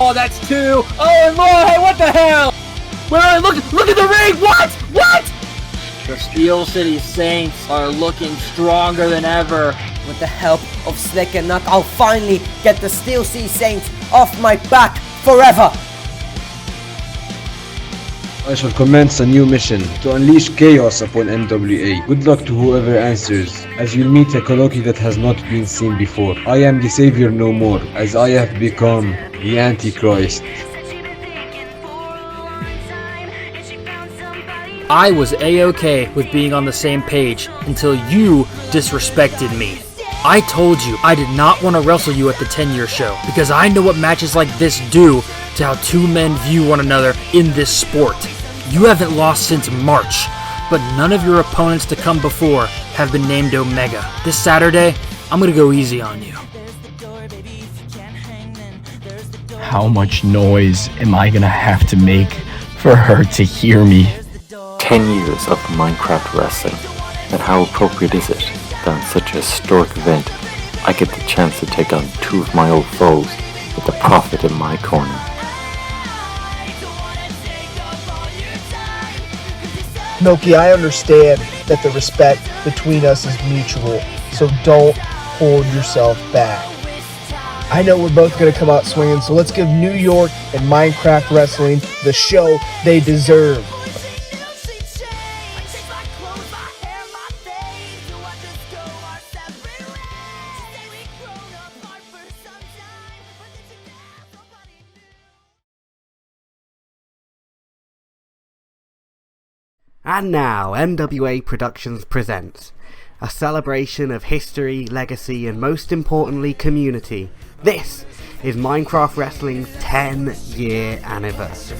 Oh, that's 2. Oh, and Lord, hey, what the hell? Wait, look at the ring. What? The Steel City Saints are looking stronger than ever. With the help of Slick and Nuck, I'll finally get the Steel City Saints off my back forever. I shall commence a new mission to unleash chaos upon MWA. Good luck to whoever answers, as you'll meet a Kholoki that has not been seen before. I am the savior no more, as I have become the Antichrist. I was A-okay with being on the same page until you disrespected me. I told you I did not want to wrestle you at the 10-year show because I know what matches like this do to how two men view one another in this sport. You haven't lost since March, but none of your opponents to come before have been named Omega. This Saturday, I'm going to go easy on you. How much noise am I going to have to make for her to hear me? 10 years of Minecraft wrestling, and how appropriate is it that on such a historic event I get the chance to take on 2 of my old foes with the Prophet in my corner. Milky, I understand that the respect between us is mutual, so don't hold yourself back. I know we're both going to come out swinging, so let's give New York and Minecraft Wrestling the show they deserve. And now, MWA Productions presents a celebration of history, legacy, and most importantly, community. This is Minecraft Wrestling's 10-year anniversary.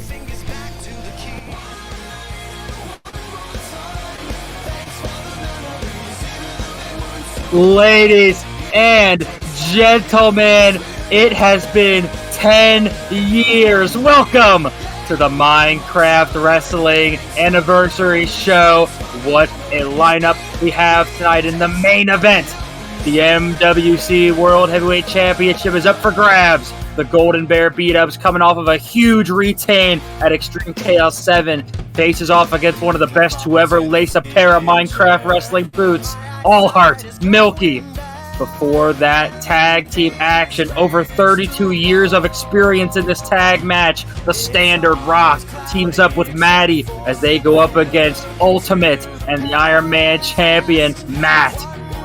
Ladies and gentlemen, it has been 10 years. Welcome to the Minecraft Wrestling Anniversary Show. What a lineup we have tonight in the main event. The MWC World Heavyweight Championship is up for grabs. The Golden Bear Bdubzz, coming off of a huge retain at Extreme Chaos 7, faces off against one of the best to ever lace a pair of Minecraft wrestling boots, Allheart Milky. Before that tag team action, over 32 years of experience in this tag match, the Standard Rock teams up with Matty as they go up against Ultimate and the Iron Man champion, Matt.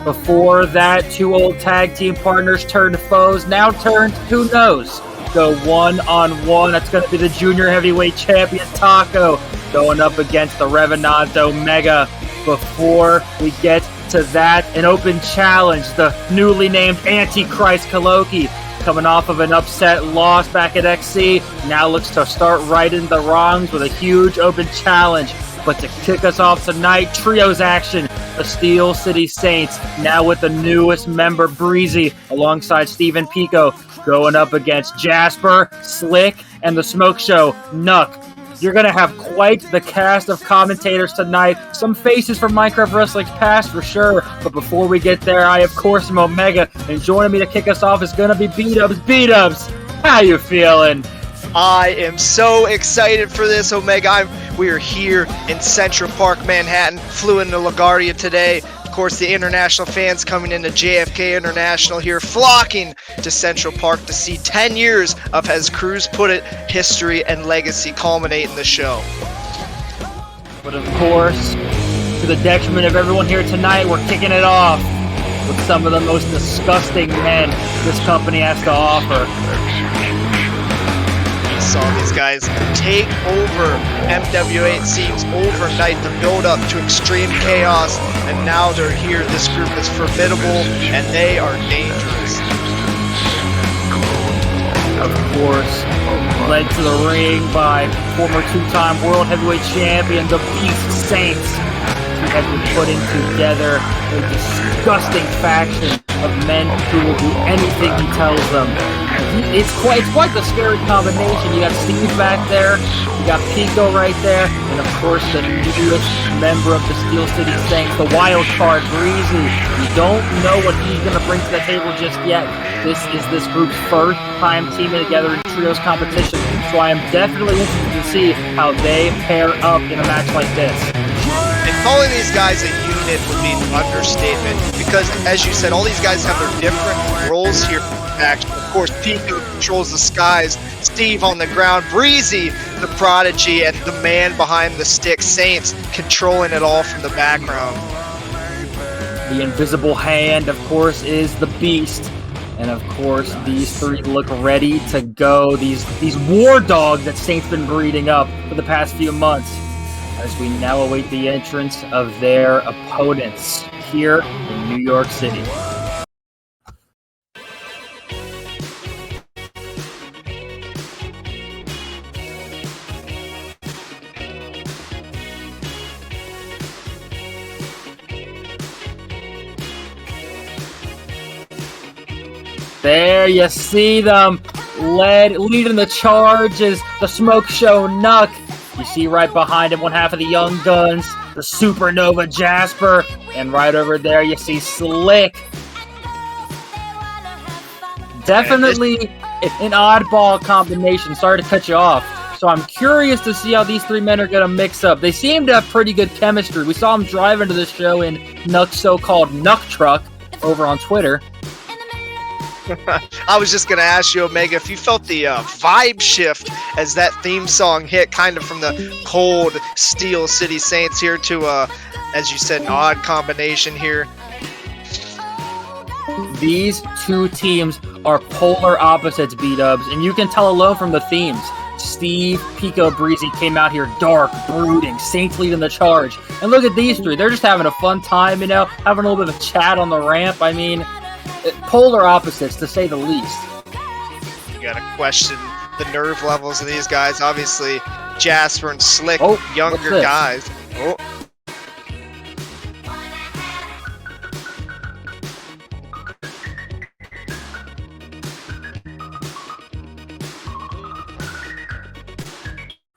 Before that, 2 old tag team partners turned foes, now turned, who knows, go one-on-one. That's going to be the Junior Heavyweight Champion, Taco, going up against the Revenant Omega. Before we get to that, an open challenge, the newly named Antichrist Kholoki, coming off of an upset loss back at XC, now looks to start righting the wrongs with a huge open challenge. But to kick us off tonight, trios action, the Steel City Saints, now with the newest member, Breezy, alongside Steven Pico, going up against Jasper, Slick, and the Smoke Show, Nuck. You're going to have quite the cast of commentators tonight. Some faces from Minecraft Wrestling's past for sure. But before we get there, I, of course, am Omega. And joining me to kick us off is going to be Bdubzz. Bdubzz, how you feeling? I am so excited for this, Omega. We are here in Central Park, Manhattan. Flew into LaGuardia today. Of course, the international fans coming into JFK International here, flocking to Central Park to see 10 years of, as Cruz put it, history and legacy culminate in the show. But of course, to the detriment of everyone here tonight, we're kicking it off with some of the most disgusting men this company has to offer. Saw these guys take over MWA, it seems, overnight, the build up to Extreme Chaos, and now they're here. This group is formidable and they are dangerous. Of course, led to the ring by former 2-time World Heavyweight Champion, the Beast Saints, who has been putting together a disgusting faction of men who will do anything he tells them. It's quite the scary combination. You got Steve back there, you got Pico right there, and of course the newest member of the Steel City Saints, the wild card, Breezy. You don't know what he's going to bring to the table just yet. This is this group's first time teaming together in trios competition, so I am definitely interested to see how they pair up in a match like this. And calling these guys a unit would be an understatement because, as you said, all these guys have their different roles here. Action. Of course, Pico controls the skies, Steve on the ground, Breezy, the prodigy, and the man behind the stick, Saints, controlling it all from the background. The invisible hand, of course, is the Beast. And of course, these three look ready to go. These war dogs that Saints been breeding up for the past few months. As we now await the entrance of their opponents here in New York City. There you see them, leading the charge is the Smoke Show Nuck. You see right behind him one half of the Young Guns, the Supernova Jasper, and right over there you see Slick. Definitely an oddball combination. Sorry to cut you off. So I'm curious to see how these three men are going to mix up. They seem to have pretty good chemistry. We saw them drive into the show in Nuck's so-called Nuck truck over on Twitter. I was just going to ask you, Omega, if you felt the vibe shift as that theme song hit kind of from the cold Steel City Saints here to, as you said, an odd combination here. These two teams are polar opposites, Bdubzz, and you can tell alone from the themes. Steve, Pico, Breezy came out here dark, brooding, Saints leading the charge. And look at these three. They're just having a fun time, you know, having a little bit of a chat on the ramp. I mean, polar opposites, to say the least. You gotta question the nerve levels of these guys. Obviously, Jasper and Slick, younger guys. Oh.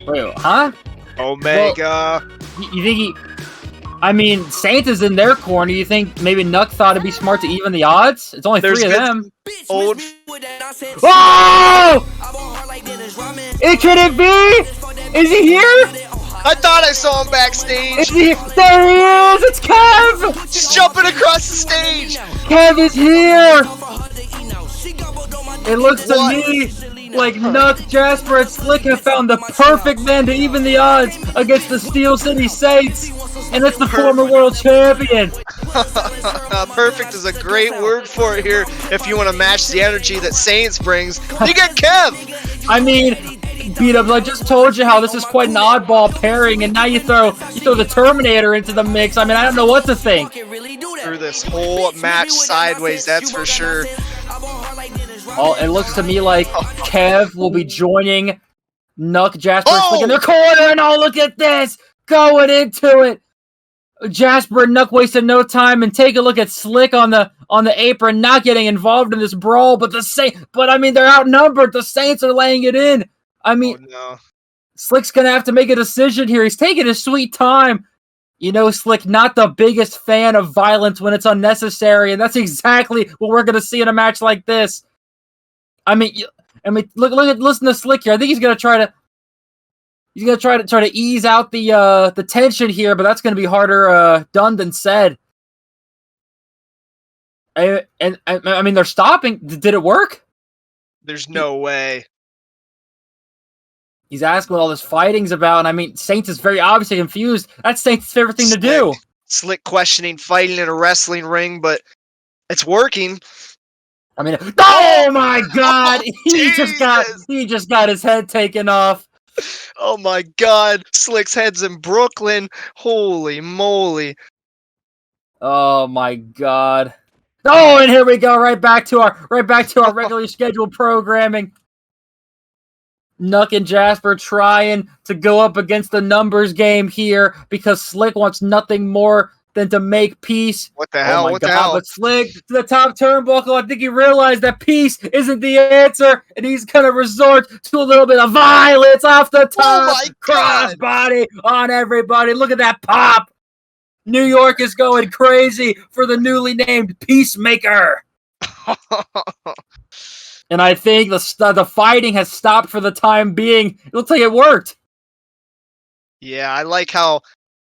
Wait, huh? Omega. Well, you think he... I mean, Saints is in their corner. You think maybe Nuck thought it'd be smart to even the odds? It's only three of them. Old. Oh! It could it be? Is he here? I thought I saw him backstage. Is he? There he is! It's Kev! Just jumping across the stage. Kev is here! It looks to me like Nuck, Jasper, and Slick have found the perfect man to even the odds against the Steel City Saints. And it's the former world champion. Perfect is a great word for it here. If you want to match the energy that Saints brings, you get Kev. I mean, Bdubzz, I just told you how this is quite an oddball pairing, and now you throw the Terminator into the mix. I mean, I don't know what to think. Through this whole match sideways, that's for sure. Oh, it looks to me like Kev will be joining Nuck, Jasper, and Slick in the corner, and look at this, going into it. Jasper and Nuck wasted no time, and take a look at Slick on the apron, not getting involved in this brawl. But I mean, they're outnumbered. The Saints are laying it in. I mean, Slick's gonna have to make a decision here. He's taking his sweet time. You know, Slick, not the biggest fan of violence when it's unnecessary, and that's exactly what we're gonna see in a match like this. I mean, listen to Slick here. I think he's gonna try to ease out the tension here, but that's gonna be harder done than said. I mean, they're stopping. Did it work? There's no way. He's asking what all this fighting's about, and I mean, Saints is very obviously confused. That's Saints' favorite thing to do. Slick questioning fighting in a wrestling ring, but it's working. I mean, oh my God! He just got his head taken off. Oh my God! Slick's head's in Brooklyn. Holy moly! Oh my God! Oh, and here we go, right back to our regularly scheduled programming. Nuck and Jasper trying to go up against the numbers game here because Slick wants nothing more than to make peace. What the hell? Oh my What God, the hell? but Slick to the top turnbuckle. I think he realized that peace isn't the answer, and he's going to resort to a little bit of violence off the top. Oh my God. Crossbody on everybody. Look at that pop. New York is going crazy for the newly named Peacemaker. And I think the fighting has stopped for the time being. It looks like it worked. Yeah, I like how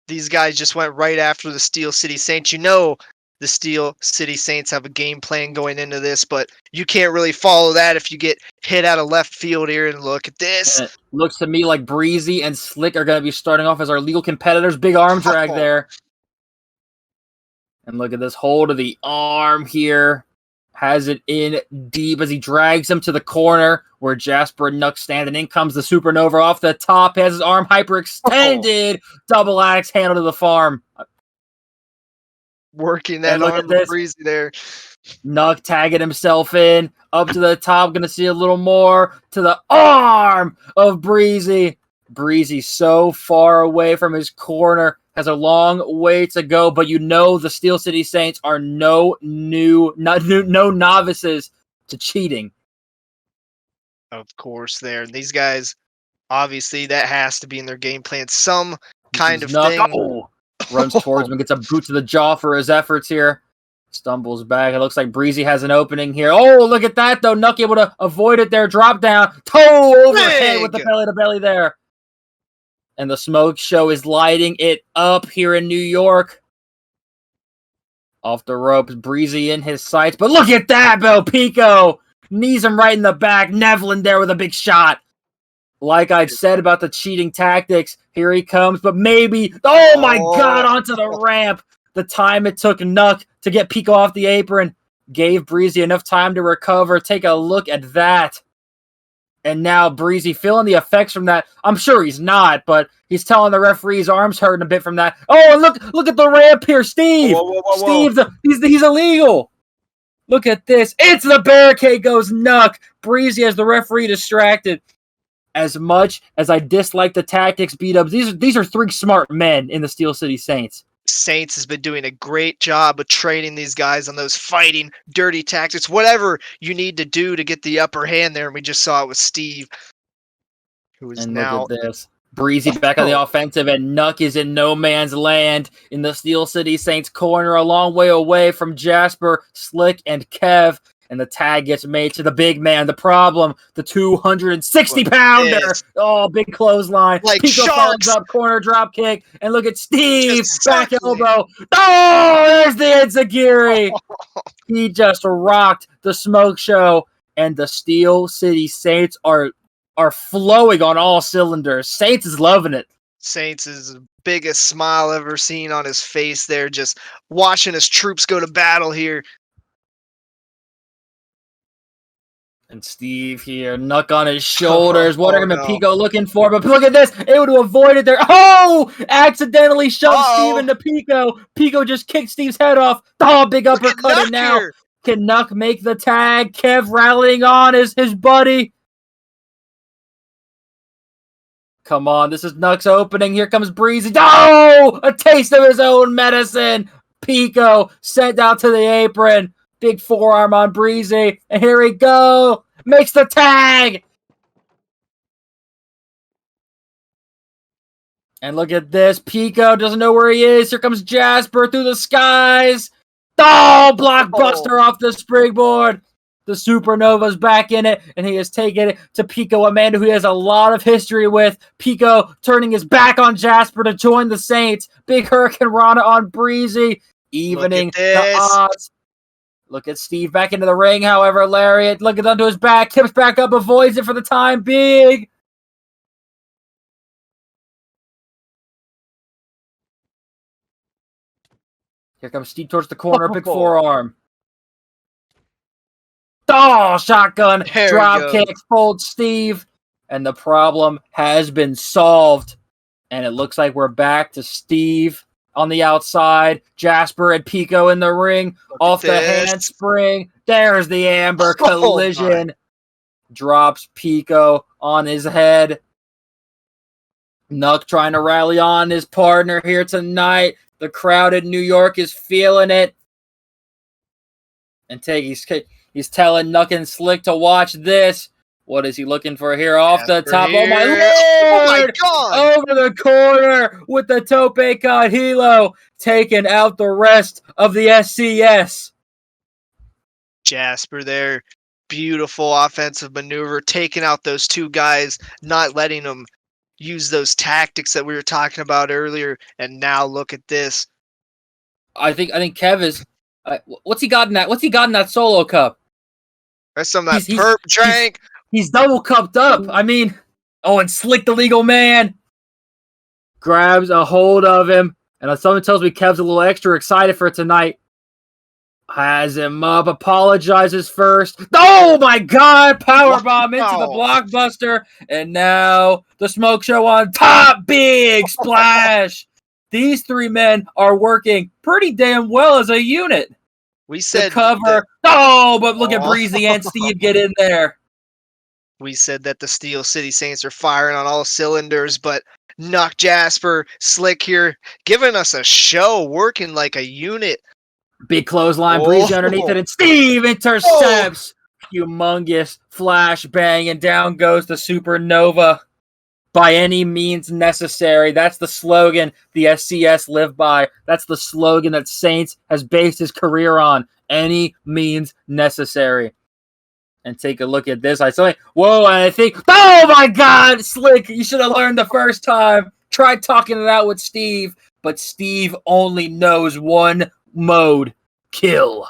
these guys just went right after the Steel City Saints. You know the Steel City Saints have a game plan going into this, but you can't really follow that if you get hit out of left field here. And look at this. And it looks to me like Breezy and Slick are going to be starting off as our legal competitors. Big arm drag there. And look at this hold of the arm here. Has it in deep as he drags him to the corner where Jasper and Nuck stand, and in comes the Supernova off the top. Has his arm hyperextended. Double axe handle to the farm. Working that arm of Breezy there. Nuck tagging himself in. Up to the top. Going to see a little more to the arm of Breezy. Breezy so far away from his corner. Has a long way to go, but you know the Steel City Saints are no novices to cheating. Of course, there. These guys, obviously, that has to be in their game plan. Some kind of thing. Oh, runs towards him, gets a boot to the jaw for his efforts here. Stumbles back. It looks like Breezy has an opening here. Oh, look at that, though. Nuck able to avoid it there. Drop down. Toe overhead with the belly to belly there. And the smoke show is lighting it up here in New York. Off the ropes, Breezy in his sights. But look at that, Bill Pico. Knees him right in the back. Nevlin there with a big shot. Like I'd said about the cheating tactics, here he comes. But maybe, oh my God, onto the ramp. The time it took Nuck to get Pico off the apron gave Breezy enough time to recover. Take a look at that. And now Breezy feeling the effects from that. I'm sure he's not, but he's telling the referee his arm's hurting a bit from that. Oh, and look at the ramp here, Steve. Whoa. Steve, he's illegal. Look at this. It's the barricade goes Nuck. Breezy has the referee distracted. As much as I dislike the tactics, Bdubzz, these are three smart men in the Steel City Saints. Saints has been doing a great job of training these guys on those fighting, dirty tactics, whatever you need to do to get the upper hand there. And we just saw it with Steve, who is now. Look at this. Breezy back on the offensive, and Nuck is in no man's land in the Steel City Saints corner, a long way away from Jasper, Slick, and Kev. And the tag gets made to the big man. The problem, the 260-pounder. Oh, big clothesline. Like Pico sharks. follows up, corner drop kick. And look at Steve, back elbow. Oh, there's the enziguri. He just rocked the smoke show. And the Steel City Saints are flowing on all cylinders. Saints is loving it. Saints is the biggest smile ever seen on his face there, just watching his troops go to battle here. And Steve here, Nuck on his shoulders. What are him and Pico looking for? But look at this, able to avoid it there. Oh, accidentally shoved Steve into Pico. Pico just kicked Steve's head off. Oh, big uppercut. And now can Nuck make the tag? Kev rallying on his buddy. Come on, this is Nuck's opening. Here comes Breezy. Oh, a taste of his own medicine. Pico sent out to the apron. Big forearm on Breezy. And here we go. Makes the tag. And look at this. Pico doesn't know where he is. Here comes Jasper through the skies. Oh, blockbuster off the springboard. The Supernova's back in it, and he has taken it to Pico, a man who he has a lot of history with. Pico turning his back on Jasper to join the Saints. Big Hurricane Rana on Breezy. Evening the odds. Look at Steve back into the ring, however, lariat. Look at onto his back. Tips back up, avoids it for the time being. Here comes Steve towards the corner. Big forearm. Oh, shotgun. Drop kick. Fold Steve. And the problem has been solved. And it looks like we're back to Steve on the outside. Jasper and Pico in the ring. Off the handspring. There's the Amber collision. Drops Pico on his head. Nuck trying to rally on his partner here tonight. The crowd in New York is feeling it. And he's telling Nuck and Slick to watch this. What is he looking for here? Off the top. Here. Oh my lord! Oh my god! Over the corner with the Tope Con Hilo, taking out the rest of the SCS. Jasper there. Beautiful offensive maneuver, taking out those two guys, not letting them use those tactics that we were talking about earlier. And now look at this. I think Kev is. What's he got in that? What's he got in that solo cup? That's some of that perp drink. He's double cupped up. I mean, and Slick the legal man grabs a hold of him, and someone tells me Kev's a little extra excited for tonight. Has him up, apologizes first. Oh my god! Powerbomb into the blockbuster, and now the smoke show on top. Big splash. These three men are working pretty damn well as a unit. We said the cover. But look at Breezy and Steve get in there. We said that the Steel City Saints are firing on all cylinders, but Nuck, Jasper, Slick here, giving us a show, working like a unit. Big clothesline, Breezy underneath it, and Steve intercepts. Humongous flashbang, and down goes the Supernova. By any means necessary. That's the slogan the SCS live by. That's the slogan that Saints has based his career on. Any means necessary. And take a look at this. And I think, oh my god, Slick, you should have learned the first time. Try talking it out with Steve, but Steve only knows one mode: kill.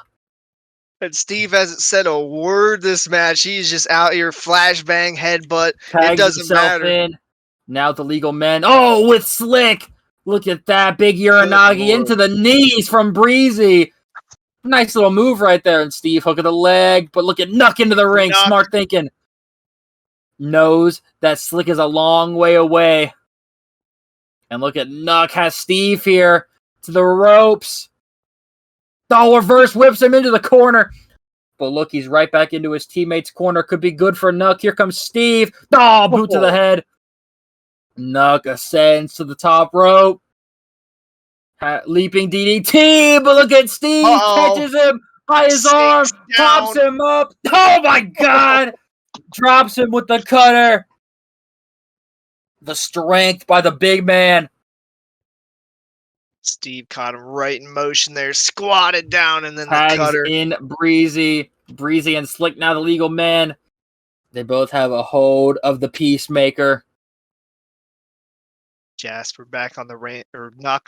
And Steve hasn't said a word this match. He's just out here flashbang, headbutt. It doesn't matter. In. Now the legal men. Oh, with Slick. Look at that. Big Uranagi into the knees from Breezy. Nice little move right there. And Steve hook of the leg. But look at Nuck into the ring. Nuck. Smart thinking. Knows that Slick is a long way away. And look at Nuck. Has Steve here to the ropes. Reverse whips him into the corner. But look, he's right back into his teammate's corner. Could be good for Nuck. Here comes Steve. Boot to the head. Nuck ascends to the top rope. Leaping DDT, but look at Steve. Catches him by his arm. Pops him up. Oh my god. Drops him with the cutter. The strength by the big man. Steve caught him right in motion there. Squatted down, and then Tags the cutter. In Breezy. Breezy and Slick now the legal man. They both have a hold of the Peacemaker. Jasper back on the ramp, or Nuck,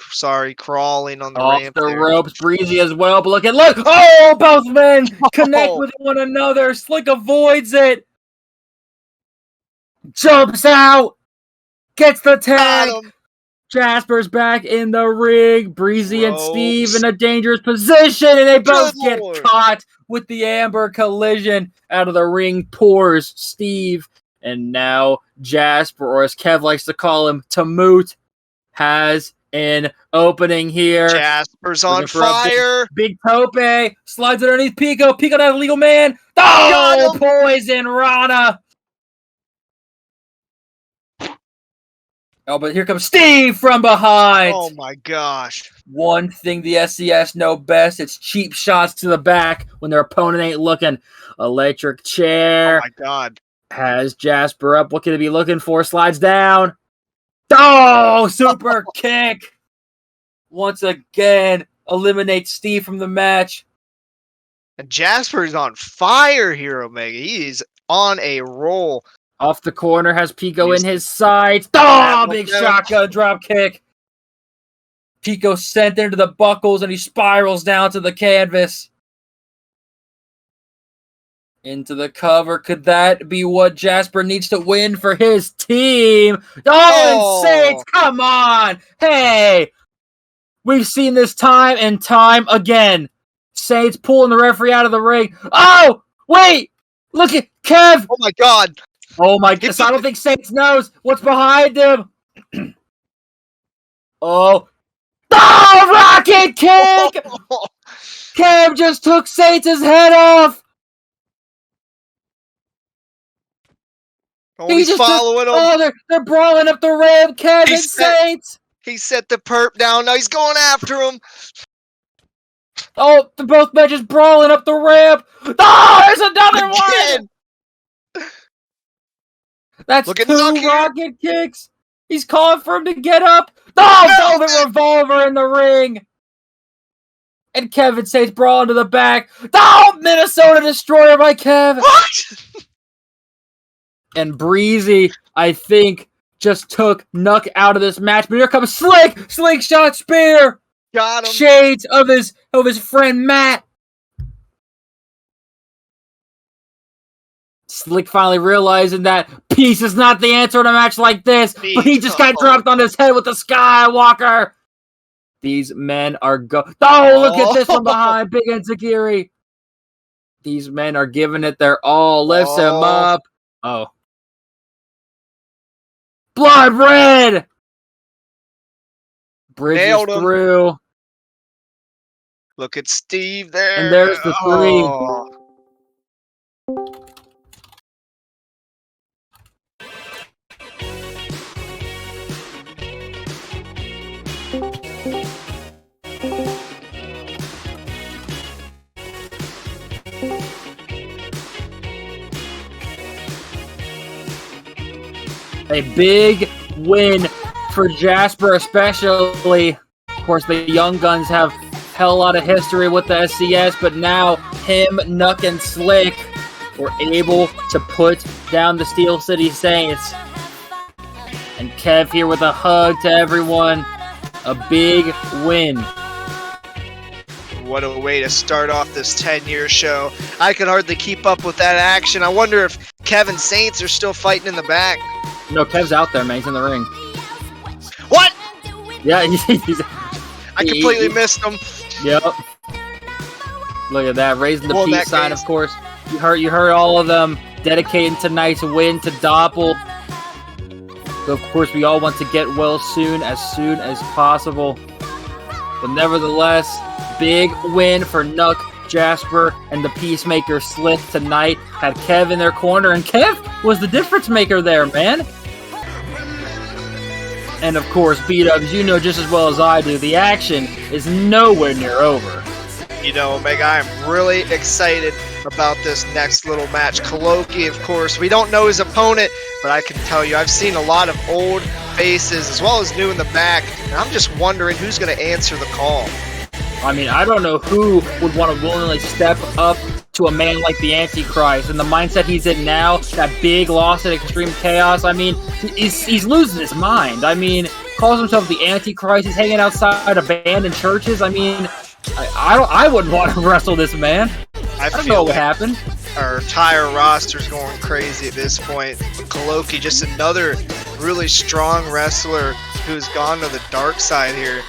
crawling on the ramp. Off the ropes, Breezy as well, but look! Oh, both men connect with one another. Slick avoids it. Jumps out. Gets the tag. Jasper's back in the ring. Breezy and Steve in a dangerous position, and they both get caught with the Amber collision. Out of the ring pours Steve. And now Jasper, or as Kev likes to call him, Tamoot, has an opening here. Jasper's on fire. Big Tope slides underneath Pico. Pico down the legal man. Poison Rana. But here comes Steve from behind. Oh my gosh. One thing the SCS know best, it's cheap shots to the back when their opponent ain't looking. Electric chair. Oh my god. Has Jasper up. What could he be looking for? Slides down. Super kick. Once again, eliminates Steve from the match. And Jasper is on fire here, Omega. He's on a roll. Off the corner, has Pico in his sights. Big shotgun drop kick. Pico sent into the buckles, and he spirals down to the canvas. Into the cover. Could that be what Jasper needs to win for his team? And Saints, come on. Hey, we've seen this time and time again. Saints pulling the referee out of the ring. Oh, wait. Look at Kev. Oh, my God. Oh, my goodness. I don't think Saints knows what's behind him. Rocket kick. Kev just took Saints' head off. He's following him. They're brawling up the ramp. Kev and Saints. He set the perp down. Now he's going after him. Oh, they're both men just brawling up the ramp. Oh, there's another Again. one. That's Look at 2 Nuck here. rocket kicks. He's calling for him to get up. Oh, Velvet Revolver in the ring. And Kevin Saints brawling to the back. Oh, Minnesota Destroyer by Kev. What? And Breezy, I think, just took Nuck out of this match. But here comes Slick. Slingshot spear. Got him. Shades of his friend Matt. Slick finally realizing that peace is not the answer in a match like this, but he just got dropped on his head with the Skywalker. These men are Oh, look at this from behind, Big Enziguri. These men are giving it their all. Lifts him up. Oh. Blood red. Bridges Nailed him. through. Look at Steve there. And there's the 3. Oh. A big win for Jasper, especially. Of course, the Young Guns have hell a lot of history with the SCS, but now him, Nuck, and Slick were able to put down the Steel City Saints. And Kev here with a hug to everyone. A big win. What a way to start off this 10-year show. I could hardly keep up with that action. I wonder if Kevin Saints are still fighting in the back. No, Kev's out there, man. He's in the ring. What? Yeah, he's I completely missed him. Yep. Look at that, raising the Well, peace that sign, case- of course. You heard all of them dedicating tonight's win to Doppel. So of course, we all want to get well soon as possible. But nevertheless, big win for Nuck, Jasper, and the Peacemaker Slick tonight. Had Kev in their corner, and Kev was the difference maker there, man. And of course, Bdubzz, you know just as well as I do, the action is nowhere near over. You know, Omega, I'm really excited about this next little match. Kholoki, of course, we don't know his opponent, but I can tell you I've seen a lot of old faces as well as new in the back, and I'm just wondering who's going to answer the call. I mean, I don't know who would want to willingly step up to a man like the Antichrist and the mindset he's in now, that big loss at Extreme Chaos. I mean, he's losing his mind. I mean, calls himself the Antichrist. He's hanging outside abandoned churches. I mean, I wouldn't want to wrestle this man. I don't know what happened. Our entire roster's going crazy at this point. Kholoki, just another really strong wrestler who's gone to the dark side here.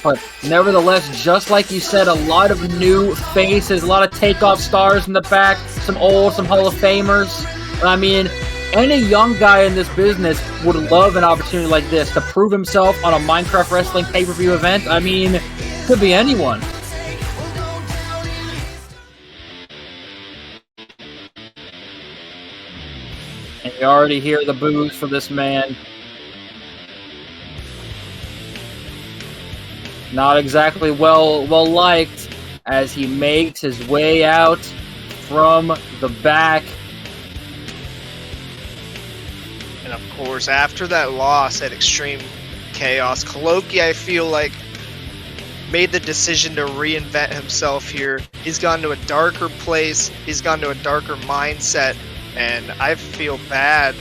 But nevertheless, just like you said, a lot of new faces, a lot of takeoff stars in the back, some old, some Hall of Famers. I mean, any young guy in this business would love an opportunity like this to prove himself on a Minecraft Wrestling pay-per-view event. I mean, could be anyone. And you already hear the boos for this man. Not exactly well liked as he makes his way out from the back. And of course, after that loss at Extreme Chaos, Kholoki, I feel like, made the decision to reinvent himself here. He's gone to a darker place. He's gone to a darker mindset. And I feel bad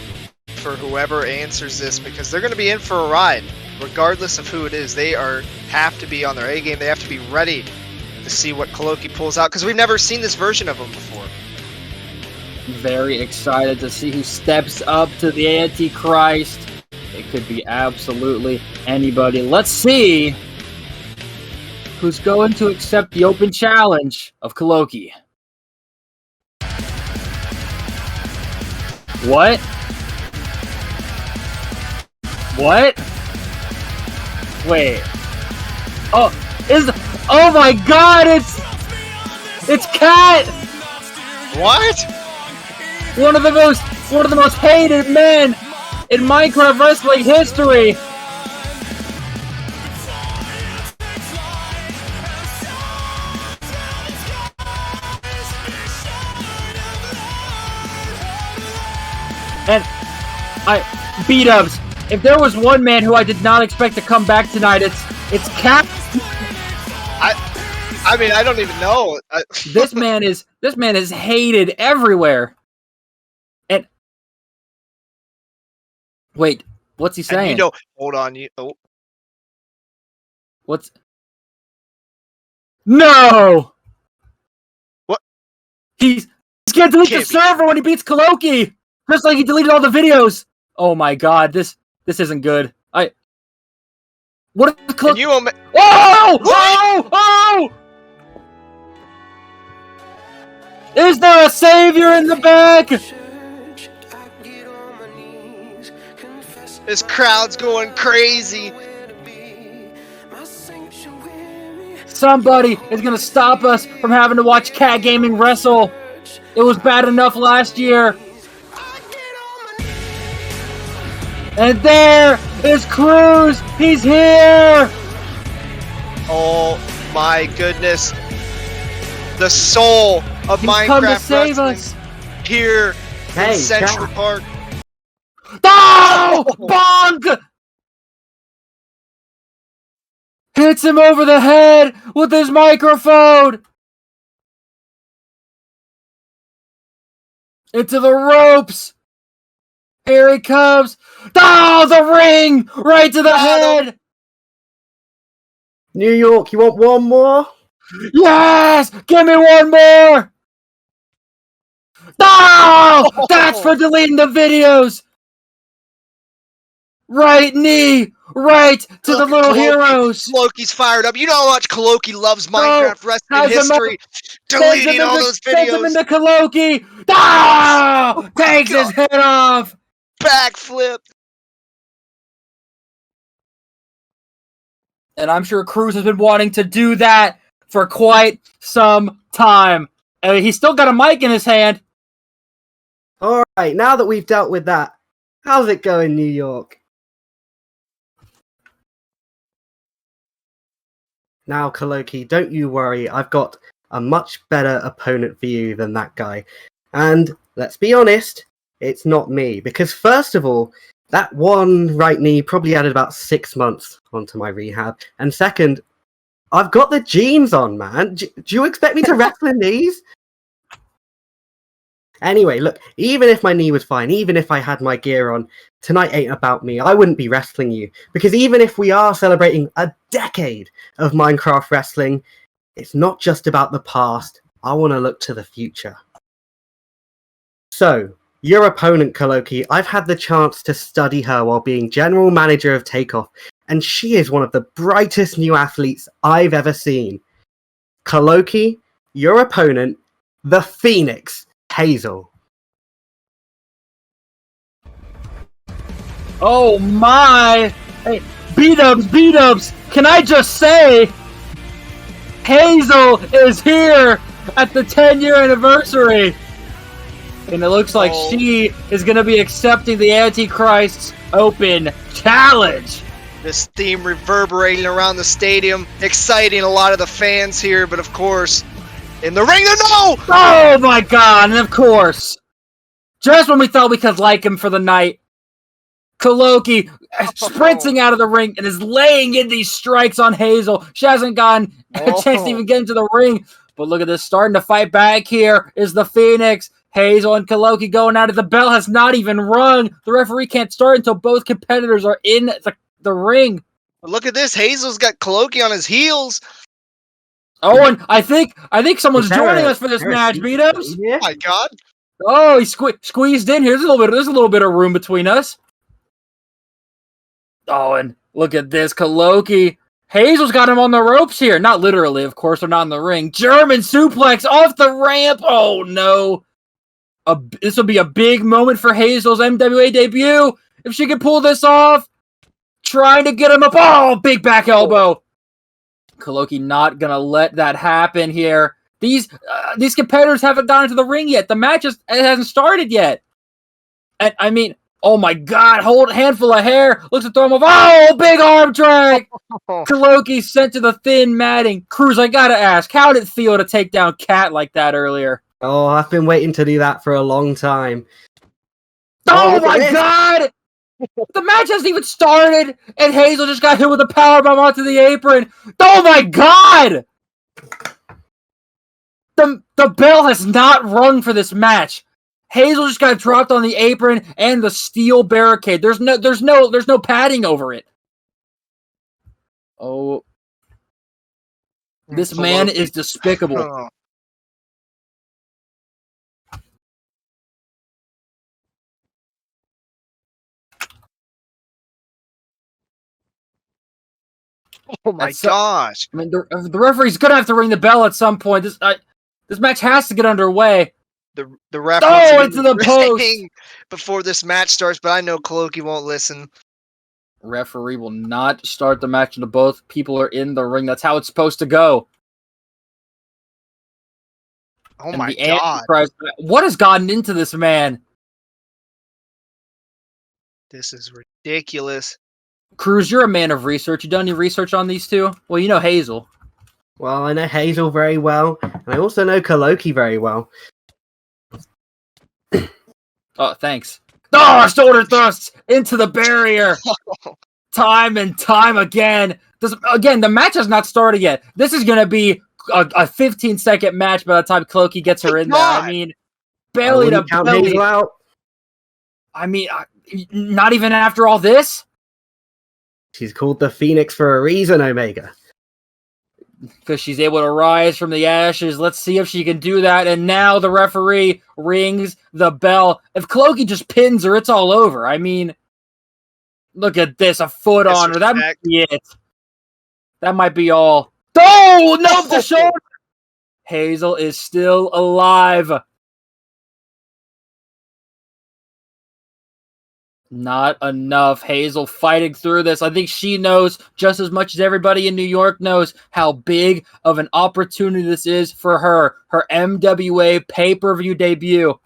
for whoever answers this because they're going to be in for a ride. Regardless of who it is, they have to be on their A game. They have to be ready to see what Kholoki pulls out because we've never seen this version of him before. Very excited to see who steps up to the Antichrist. It could be absolutely anybody. Let's see who's going to accept the open challenge of Kholoki. What? What? Wait. Oh my god, it's Cat! What? One of the most hated men in Minecraft Wrestling history. And Bdubzz, if there was one man who I did not expect to come back tonight, it's Cap. I mean, I don't even know. This man is hated everywhere. And wait, what's he saying? And hold on, What's No! What? He's gonna delete the server when he beats Kholoki! Just like he deleted all the videos! Oh my god, this isn't good. What is Kholoki? Oh! Is there a savior in the back? This crowd's going crazy. Somebody is gonna stop us from having to watch Cat Gaming wrestle. It was bad enough last year. And there is Cruz. He's here. Oh my goodness. The soul of Minecraft come to save wrestling us. Here in Central Park. Oh! Bonk! Hits him over the head with his microphone! Into the ropes! Here he comes! Oh, the ring! Right to the head! New York, you want one more? Yes! Give me one more! No! That's for deleting the videos! Right knee! Right to the little heroes! Kholoki's fired up. You know how much Kholoki loves Minecraft wrestling history. Deleting all those videos. Sends him into Kholoki! Oh! Takes his head off! Backflip! And I'm sure Cruz has been wanting to do that for quite some time. He's still got a mic in his hand. Alright, now that we've dealt with that, how's it going, New York? Now, Kholoki, don't you worry, I've got a much better opponent for you than that guy. And, let's be honest, it's not me. Because first of all, that one right knee probably added about 6 months onto my rehab. And second, I've got the jeans on, man. Do you expect me to wrestle in these? Anyway, look, even if my knee was fine, even if I had my gear on, tonight ain't about me. I wouldn't be wrestling you. Because even if we are celebrating a decade of Minecraft wrestling, it's not just about the past. I want to look to the future. So, your opponent, Kholoki, I've had the chance to study her while being general manager of Takeoff, and she is one of the brightest new athletes I've ever seen. Kholoki, your opponent, the Phoenix, Hazel. Oh my! Hey, Bdubzz, can I just say, Hazel is here at the 10-year anniversary! And it looks like she is going to be accepting the Antichrist's Open Challenge! This theme reverberating around the stadium, exciting a lot of the fans here, but of course, in the ring, no! Oh my god, and of course, just when we thought we could like him for the night, Kholoki sprinting out of the ring and is laying in these strikes on Hazel. She hasn't gotten a chance to even get into the ring. But look at this, starting to fight back here is the Phoenix. Hazel and Kholoki going at it. The bell has not even rung. The referee can't start until both competitors are in the ring. Look at this, Hazel's got Kholoki on his heels. Oh, and I think someone's joining us for this match, Bdubzz. Oh my god. Oh, he squeezed in here. There's a little bit of room between us. Oh, and look at this, Kholoki. Hazel's got him on the ropes here. Not literally, of course, they're not in the ring. German suplex off the ramp. Oh, no. This will be a big moment for Hazel's MWA debut. If she can pull this off. Trying to get him up. Oh, big back elbow. Kholoki not going to let that happen here. These competitors haven't gone into the ring yet. The match hasn't started yet. And I mean, oh my god, handful of hair. Looks to throw him off. Oh, big arm drag. Kholoki sent to the thin matting. Cruz, I gotta ask, how did it feel to take down Cat like that earlier? Oh, I've been waiting to do that for a long time. Oh look at my this. god! The match hasn't even started, and Hazel just got hit with a powerbomb onto the apron. Oh my god! The bell has not rung for this match. Hazel just got dropped on the apron and the steel barricade. There's no padding over it. Oh, this man is despicable. Oh. Oh my gosh! I mean, the referee's gonna have to ring the bell at some point. This match has to get underway. The ref into the post before this match starts, but I know Kholoki won't listen. Referee will not start the match until both people are in the ring. That's how it's supposed to go. Oh And my the god! Antichrist, what has gotten into this man? This is ridiculous. Cruz, you're a man of research. You done any research on these two? Well, you know Hazel. Well, I know Hazel very well, and I also know Kholoki very well. Oh, thanks. Oh, shoulder thrusts into the barrier. Time and time again. The match has not started yet. This is going to be a 15-second match by the time Kholoki gets her in there. I mean, belly to belly. I mean, not even after all this? She's called the Phoenix for a reason, Omega. Because she's able to rise from the ashes. Let's see if she can do that. And now the referee rings the bell. If Kholoki just pins her, it's all over. I mean, look at this. A foot on her. That might be it. That might be all. Oh, no, the shoulder. Hazel is still alive. Not enough. Hazel fighting through this. I think she knows just as much as everybody in New York knows how big of an opportunity this is for her. Her MWA pay-per-view debut.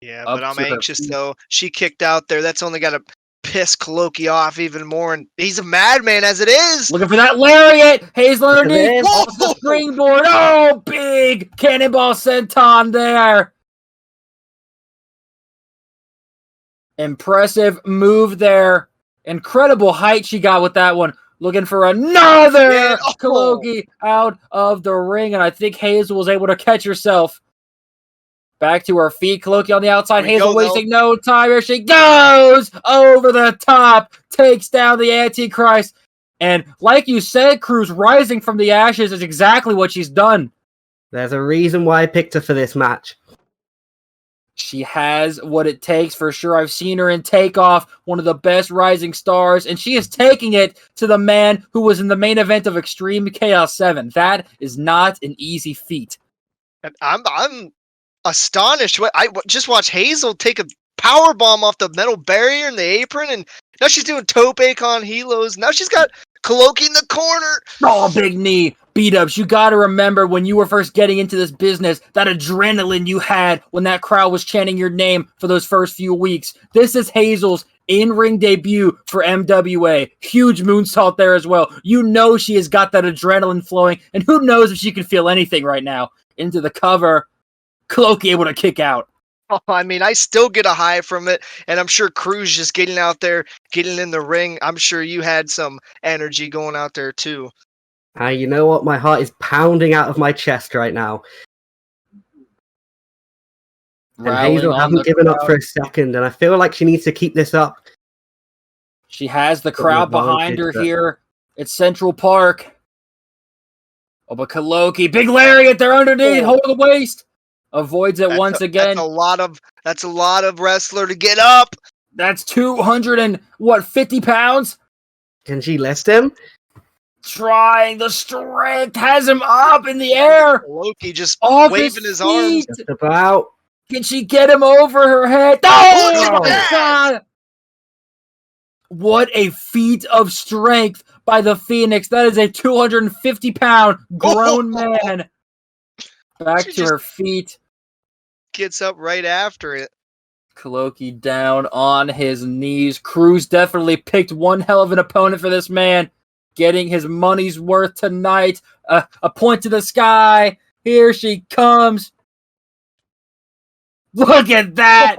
Yeah, but I'm anxious though. She kicked out there. That's only got to piss Kholoki off even more, and he's a madman as it is. Looking for that lariat. Hazel underneath. Off the springboard. Oh, big cannonball senton there. Impressive move there. Incredible height she got with that one. Looking for another Kholoki out of the ring. And I think Hazel was able to catch herself. Back to her feet. Kholoki on the outside. Hazel wasting no time. Here she goes. Over the top. Takes down the Antichrist. And like you said, Cruz, rising from the ashes is exactly what she's done. There's a reason why I picked her for this match. She has what it takes for sure. I've seen her in Takeoff, one of the best rising stars, and she is taking it to the man who was in the main event of Extreme Chaos 7. That is not an easy feat. I'm astonished. I just watched Hazel take a power bomb off the metal barrier in the apron, and now she's doing tope con helos. Now she's got Kholoki in the corner. Oh, big knee. Bdubzz, you got to remember when you were first getting into this business, that adrenaline you had when that crowd was chanting your name for those first few weeks. This is Hazel's in-ring debut for MWA. Huge moonsault there as well. You know she has got that adrenaline flowing, and who knows if she can feel anything right now. Into the cover. Kholoki able to kick out. Oh, I mean, I still get a high from it, and I'm sure Cruz just getting out there, getting in the ring. I'm sure you had some energy going out there too. You know what? My heart is pounding out of my chest right now. And Hazel hasn't given up for a second, and I feel like she needs to keep this up. She has the crowd behind her here at Central Park. Oh, but Kholoki, big lariat there underneath, hold the waist. Avoids it once again. That's a lot of wrestler to get up. That's 250 pounds? Can she lift him? Trying the strength, has him up in the air. Kholoki just off waving his arms. Just about. Can she get him over her head? Oh my God! What a feat of strength by the Phoenix. That is a 250-pound grown man. Back to her feet. Gets up right after it. Kholoki down on his knees. Cruz definitely picked one hell of an opponent for this man. Getting his money's worth tonight. A point to the sky. Here she comes. Look at that.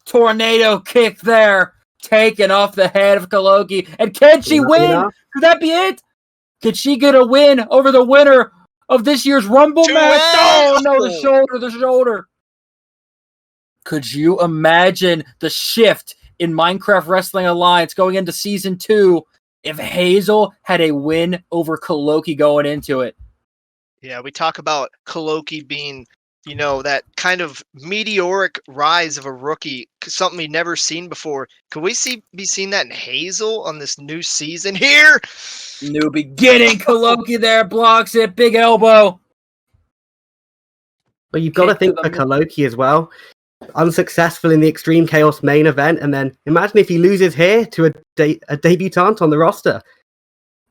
Tornado kick there, taken off the head of Kholoki. And can she win? Could that be it? Could she get a win over the winner of this year's Rumble match? Oh, no, the shoulder. Could you imagine the shift in Minecraft Wrestling Alliance going into Season 2 if Hazel had a win over Kholoki going into it? Yeah, we talk about Kholoki being, that kind of meteoric rise of a rookie, something we've never seen before. Could we be seeing that in Hazel on this new season here? New beginning. Kholoki there blocks it. Big elbow. But you've got to think for Kholoki as well. Unsuccessful in the Extreme Chaos main event, and then imagine if he loses here to a debutante on the roster.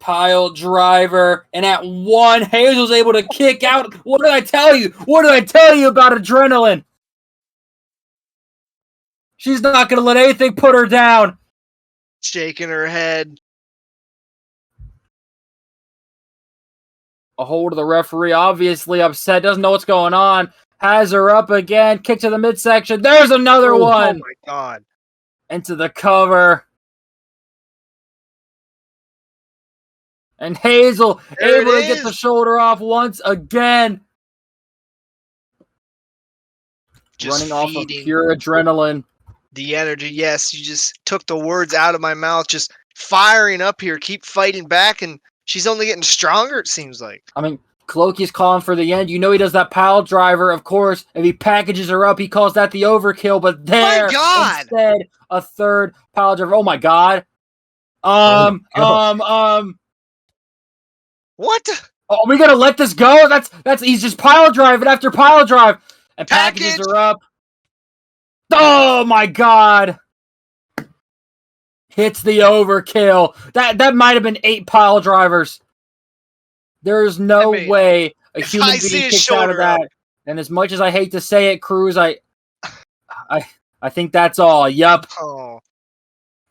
Pile driver, and at one, Hazel's able to kick out. What did I tell you? What did I tell you about adrenaline? She's not going to let anything put her down. Shaking her head. A hold of the referee, obviously upset, doesn't know what's going on. Has her up again, kick to the midsection. There's another one. Oh my God. Into the cover. And Hazel able to get the shoulder off once again. Just running off of pure adrenaline. The energy, yes. You just took the words out of my mouth. Just firing up here. Keep fighting back, and she's only getting stronger, it seems like. I mean, Kholoki's calling for the end. You know he does that pile driver, of course. If he packages her up, he calls that the overkill. But there, my God! Instead, a third pile driver. Oh my God. What? Oh, we gotta let this go? That's he's just pile driving after pile drive. And packages her up. Oh my God. Hits the overkill. That might have been 8 pile drivers. There's no way a human being kicks out of that. And as much as I hate to say it, Cruz, I think that's all. Yup. Oh.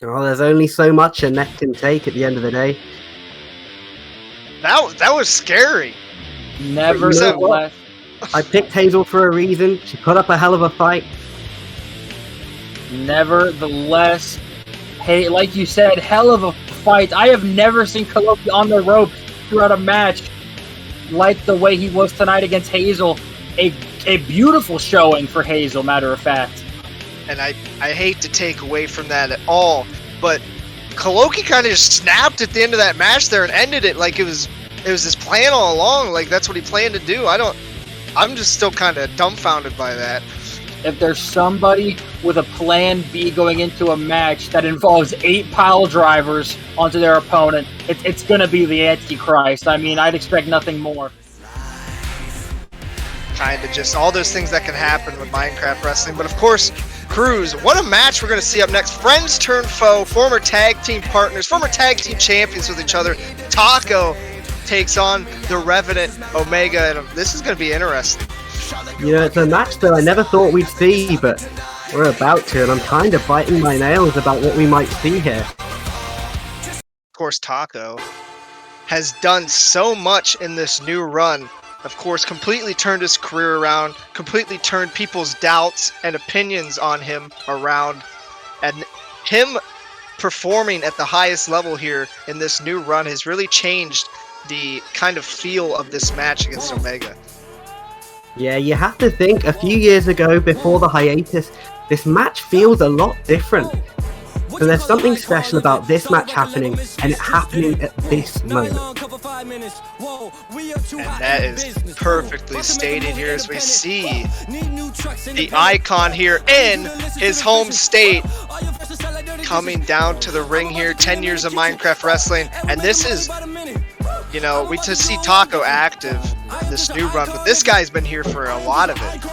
Well, there's only so much a neck can take at the end of the day. That was scary. Nevertheless. I picked Hazel for a reason. She put up a hell of a fight. Nevertheless, hey, like you said, hell of a fight. I have never seen Kholoki on the ropes throughout a match like the way he was tonight against Hazel. A beautiful showing for Hazel, matter of fact. And I hate to take away from that at all, but Kholoki kind of just snapped at the end of that match there and ended it like it was his plan all along. Like that's what he planned to do. I'm just still kind of dumbfounded by that. If there's somebody with a plan B going into a match that involves 8 pile drivers onto their opponent, it's going to be the Antichrist. I mean, I'd expect nothing more. Kind of just all those things that can happen with Minecraft Wrestling. But of course, Cruz, what a match we're going to see up next. Friends turn foe, former tag team partners, former tag team champions with each other. Taco takes on the Revenant Omega, and this is going to be interesting. You know, it's a match that I never thought we'd see, but we're about to, and I'm kind of biting my nails about what we might see here. Of course, Taco has done so much in this new run. Of course, completely turned his career around, completely turned people's doubts and opinions on him around, and him performing at the highest level here in this new run has really changed the kind of feel of this match against Omega. Yeah, you have to think, a few years ago, before the hiatus, this match feels a lot different. So there's something special about this match happening, and it happening at this moment. And that is perfectly stated here as we see the icon here in his home state coming down to the ring here. 10 years of Minecraft Wrestling, and this is, you know, we to see Taco active this new run, but this guy's been here for a lot of it.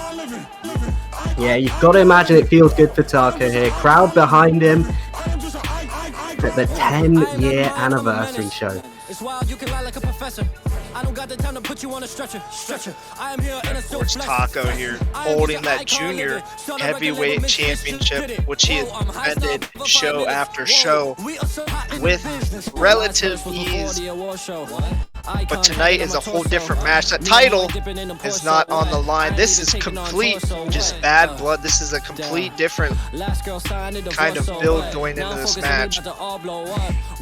Yeah, you've got to imagine it feels good for Taco here. Crowd behind him at the 10-year anniversary show. Of Taco here holding that junior heavyweight championship, which he has defended show after show with relative ease. But tonight is a whole different match. That title is not on the line. This is complete just bad blood. This is a complete different kind of build going into this match. We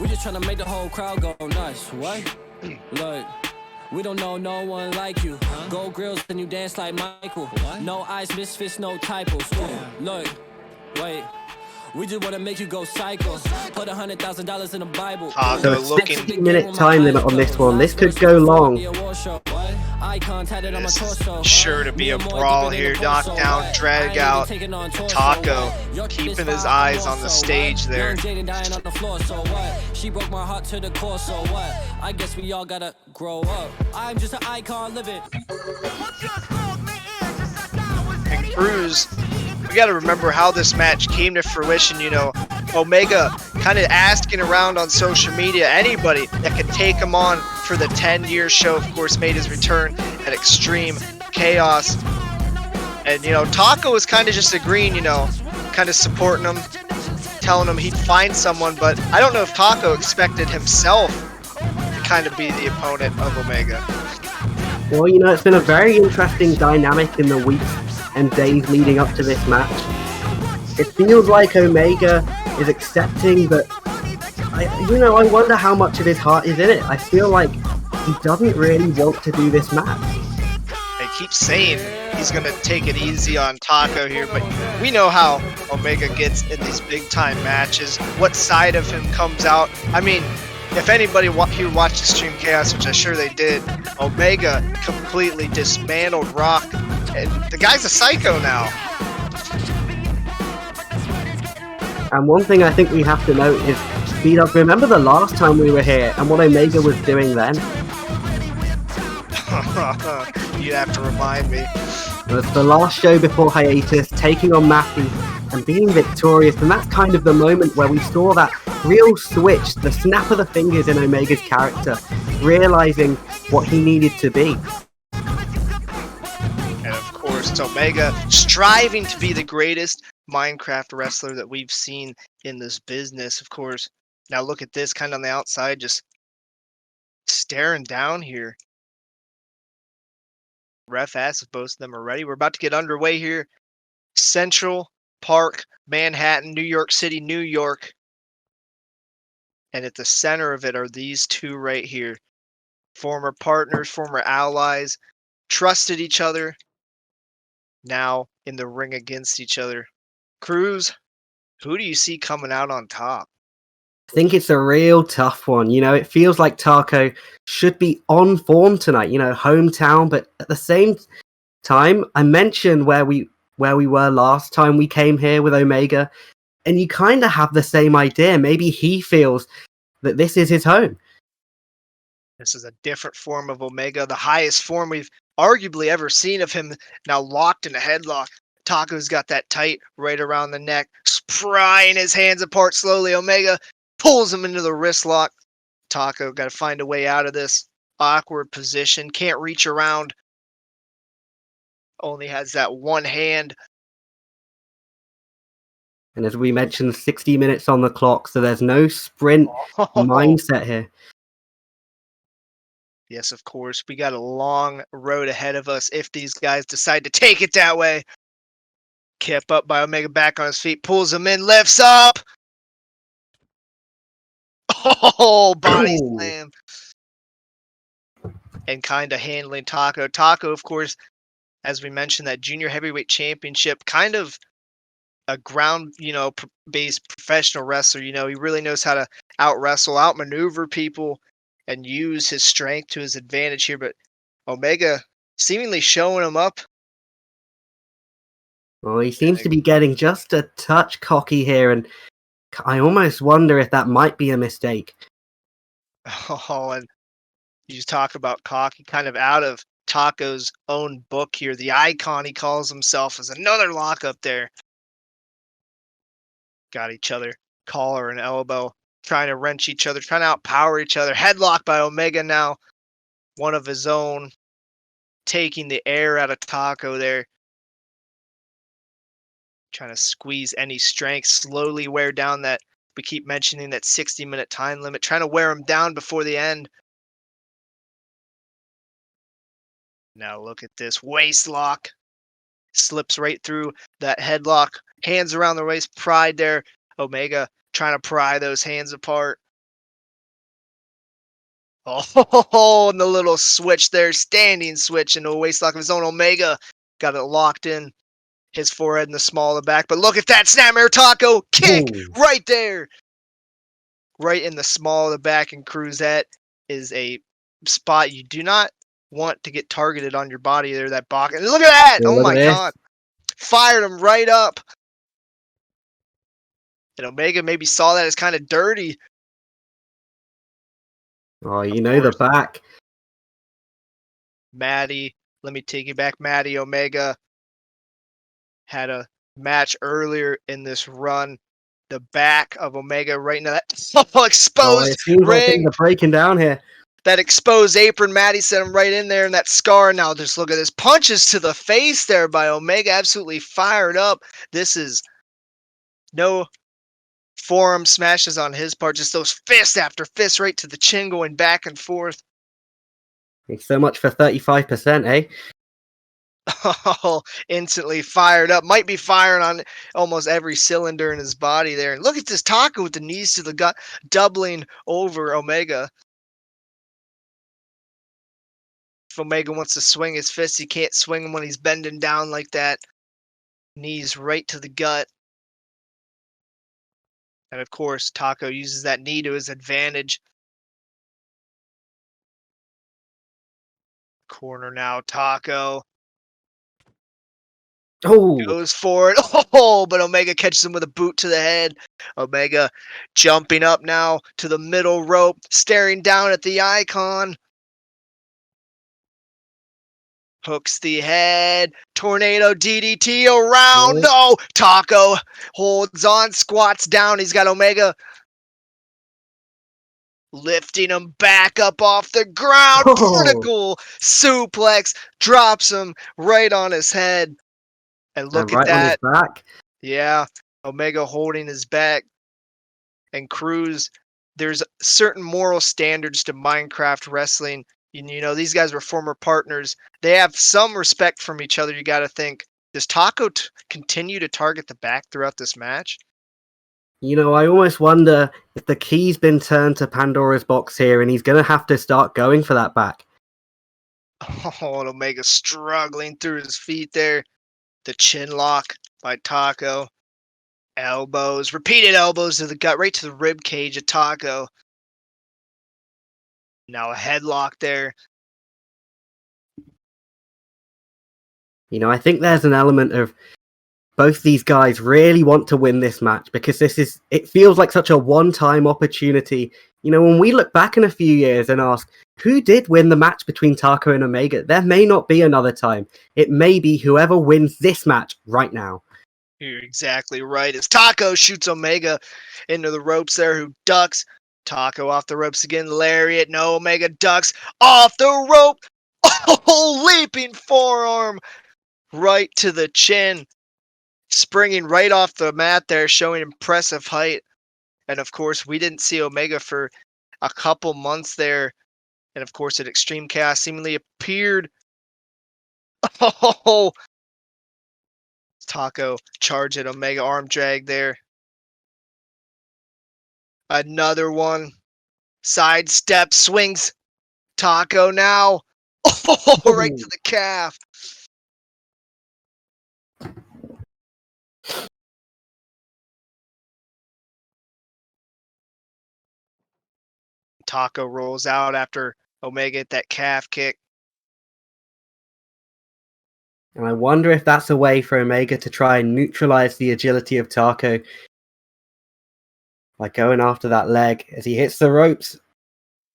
just trying to make the whole crowd go nuts. What? Look. We don't know no one like you. Gold grills and you dance like Michael. No eyes, misfits, no typos. Look, wait. We just wanna make you go psycho. Put $100,000 in the Bible. So a 60-minute time limit on this one. This could go long. This is sure to be a brawl here. Knockdown, drag out. Taco keeping his eyes on the stage there. She broke my heart to the core, so what? I guess we all gotta grow up. I'm just an icon living. And Cruz, we got to remember how this match came to fruition. You know, Omega kind of asking around on social media, anybody that could take him on for the 10-year show, of course, made his return at Extreme Chaos. And, you know, Taco was kind of just agreeing, you know, kind of supporting him, telling him he'd find someone. But I don't know if Taco expected himself to kind of be the opponent of Omega. Well, you know, it's been a very interesting dynamic in the weeks and days leading up to this match. It feels like Omega is accepting, but I wonder how much of his heart is in it. I feel like he doesn't really want to do this match. He keeps saying he's going to take it easy on Taco here, but we know how Omega gets in these big time matches, what side of him comes out. I mean, if anybody here watched Extreme Chaos, which I'm sure they did, Omega completely dismantled Rock, and the guy's a psycho now. And one thing I think we have to note is, Bdubzz, remember the last time we were here and what Omega was doing then? You'd have to remind me. It was the last show before hiatus, taking on Matty and being victorious, and that's kind of the moment where we saw that real switch, the snap of the fingers in Omega's character, realizing what he needed to be. And of course, Omega striving to be the greatest Minecraft wrestler that we've seen in this business, of course. Now look at this, kind of on the outside, just staring down here. Ref asks if both of them are ready. We're about to get underway here. Central Park, Manhattan, New York City, New York. And at the center of it are these two right here. Former partners, former allies, trusted each other. Now in the ring against each other. Cruz, who do you see coming out on top? I think it's a real tough one. You know, it feels like Taco should be on form tonight, you know, hometown, but at the same time, I mentioned where we were last time we came here with Omega, and you kind of have the same idea. Maybe he feels that this is his home. This is a different form of Omega, the highest form we've arguably ever seen of him, now locked in a headlock. Taco's got that tight right around the neck, prying his hands apart slowly. Omega pulls him into the wrist lock. Taco got to find a way out of this awkward position. Can't reach around. Only has that one hand. And as we mentioned, 60 minutes on the clock, so there's no sprint mindset here. Yes, of course. We got a long road ahead of us if these guys decide to take it that way. Kept up by Omega, back on his feet, pulls him in, lifts up. Oh, body slam. And kind of handling Taco. Taco, of course, as we mentioned, that junior heavyweight championship, kind of a ground, based professional wrestler. He really knows how to out-wrestle, outmaneuver people, and use his strength to his advantage here. But Omega seemingly showing him up. Well, he seems to be getting just a touch cocky here, and I almost wonder if that might be a mistake. Oh, and you just talk about cocky, kind of out of Taco's own book here. The icon he calls himself is another lockup there. Got each other, collar and elbow, trying to wrench each other, trying to outpower each other. Headlock by Omega now, one of his own, taking the air out of Taco there. Trying to squeeze any strength, slowly wear down that, we keep mentioning that 60-minute time limit, trying to wear him down before the end. Now look at this waist lock. Slips right through that headlock. Hands around the waist. Pride there. Omega trying to pry those hands apart. Oh, and the little switch there. Standing switch into a waist lock of his own. Omega got it locked in. His forehead in the small of the back. But look at that snapmare taco kick right there. Right in the small of the back. And Cruz, that is a spot you do not want to get targeted on your body there. That box. And look at that. Yeah, oh look my at God. Fired him right up. And Omega maybe saw that as kind of dirty. Oh, you know the back. Matty, let me take you back. Matty Omega had a match earlier in this run. The back of Omega right now. That exposed it seems like ring. things are breaking down here. That exposed apron, Matty sent him right in there, and that scar. Now just look at this. Punches to the face there by Omega. Absolutely fired up. This is no forearm smashes on his part. Just those fist after fist right to the chin going back and forth. Thanks so much for 35%, eh? Oh, instantly fired up. Might be firing on almost every cylinder in his body there. And look at this taco with the knees to the gut, doubling over Omega. If Omega wants to swing his fist, he can't swing him when he's bending down like that. Knees right to the gut. And of course, Taco uses that knee to his advantage. Corner now, Taco. Oh, Goes for it. Oh, but Omega catches him with a boot to the head. Omega jumping up now to the middle rope, staring down at the icon. Hooks the head. Tornado DDT around. No, Taco holds on, squats down. He's got Omega lifting him back up off the ground. Vertical suplex. Drops him right on his head. And look right at that. on his back. Yeah, Omega holding his back. And Cruz, there's certain moral standards to Minecraft wrestling. You know, these guys were former partners. They have some respect from each other, you got to think. Does Taco continue to target the back throughout this match? You know, I almost wonder if the key's been turned to Pandora's box here and he's going to have to start going for that back. Oh, and Omega struggling through his feet there. The chin lock by Taco. Elbows, repeated elbows to the gut, right to the rib cage of Taco. Now a headlock there. You know, I think there's an element of both these guys really want to win this match because it feels like such a one-time opportunity. You know, when we look back in a few years and ask, who did win the match between Taco and Omega? There may not be another time. It may be whoever wins this match right now. You're exactly right. As Taco shoots Omega into the ropes there, who ducks. Taco off the ropes again. Lariat. No, Omega ducks off the rope. Oh, leaping forearm right to the chin. Springing right off the mat there, showing impressive height. And of course, we didn't see Omega for a couple months there. And of course, at Extreme Chaos seemingly appeared. Oh, Taco charge at Omega, arm drag there. Another one. Sidestep, swings. Taco now. Oh, right to the calf. Taco rolls out after Omega hit that calf kick. And I wonder if that's a way for Omega to try and neutralize the agility of Taco by going after that leg as he hits the ropes.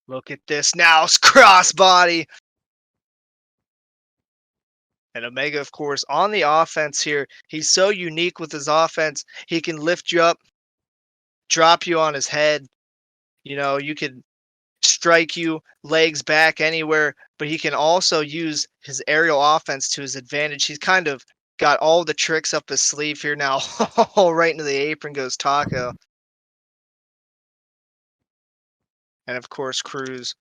Look at this now, crossbody. And Omega, of course, on the offense here. He's so unique with his offense. He can lift you up, drop you on his head. You know, you could strike you, legs back, anywhere. But he can also use his aerial offense to his advantage. He's kind of got all the tricks up his sleeve here now. Right into the apron goes Taco. And of course, Cruz.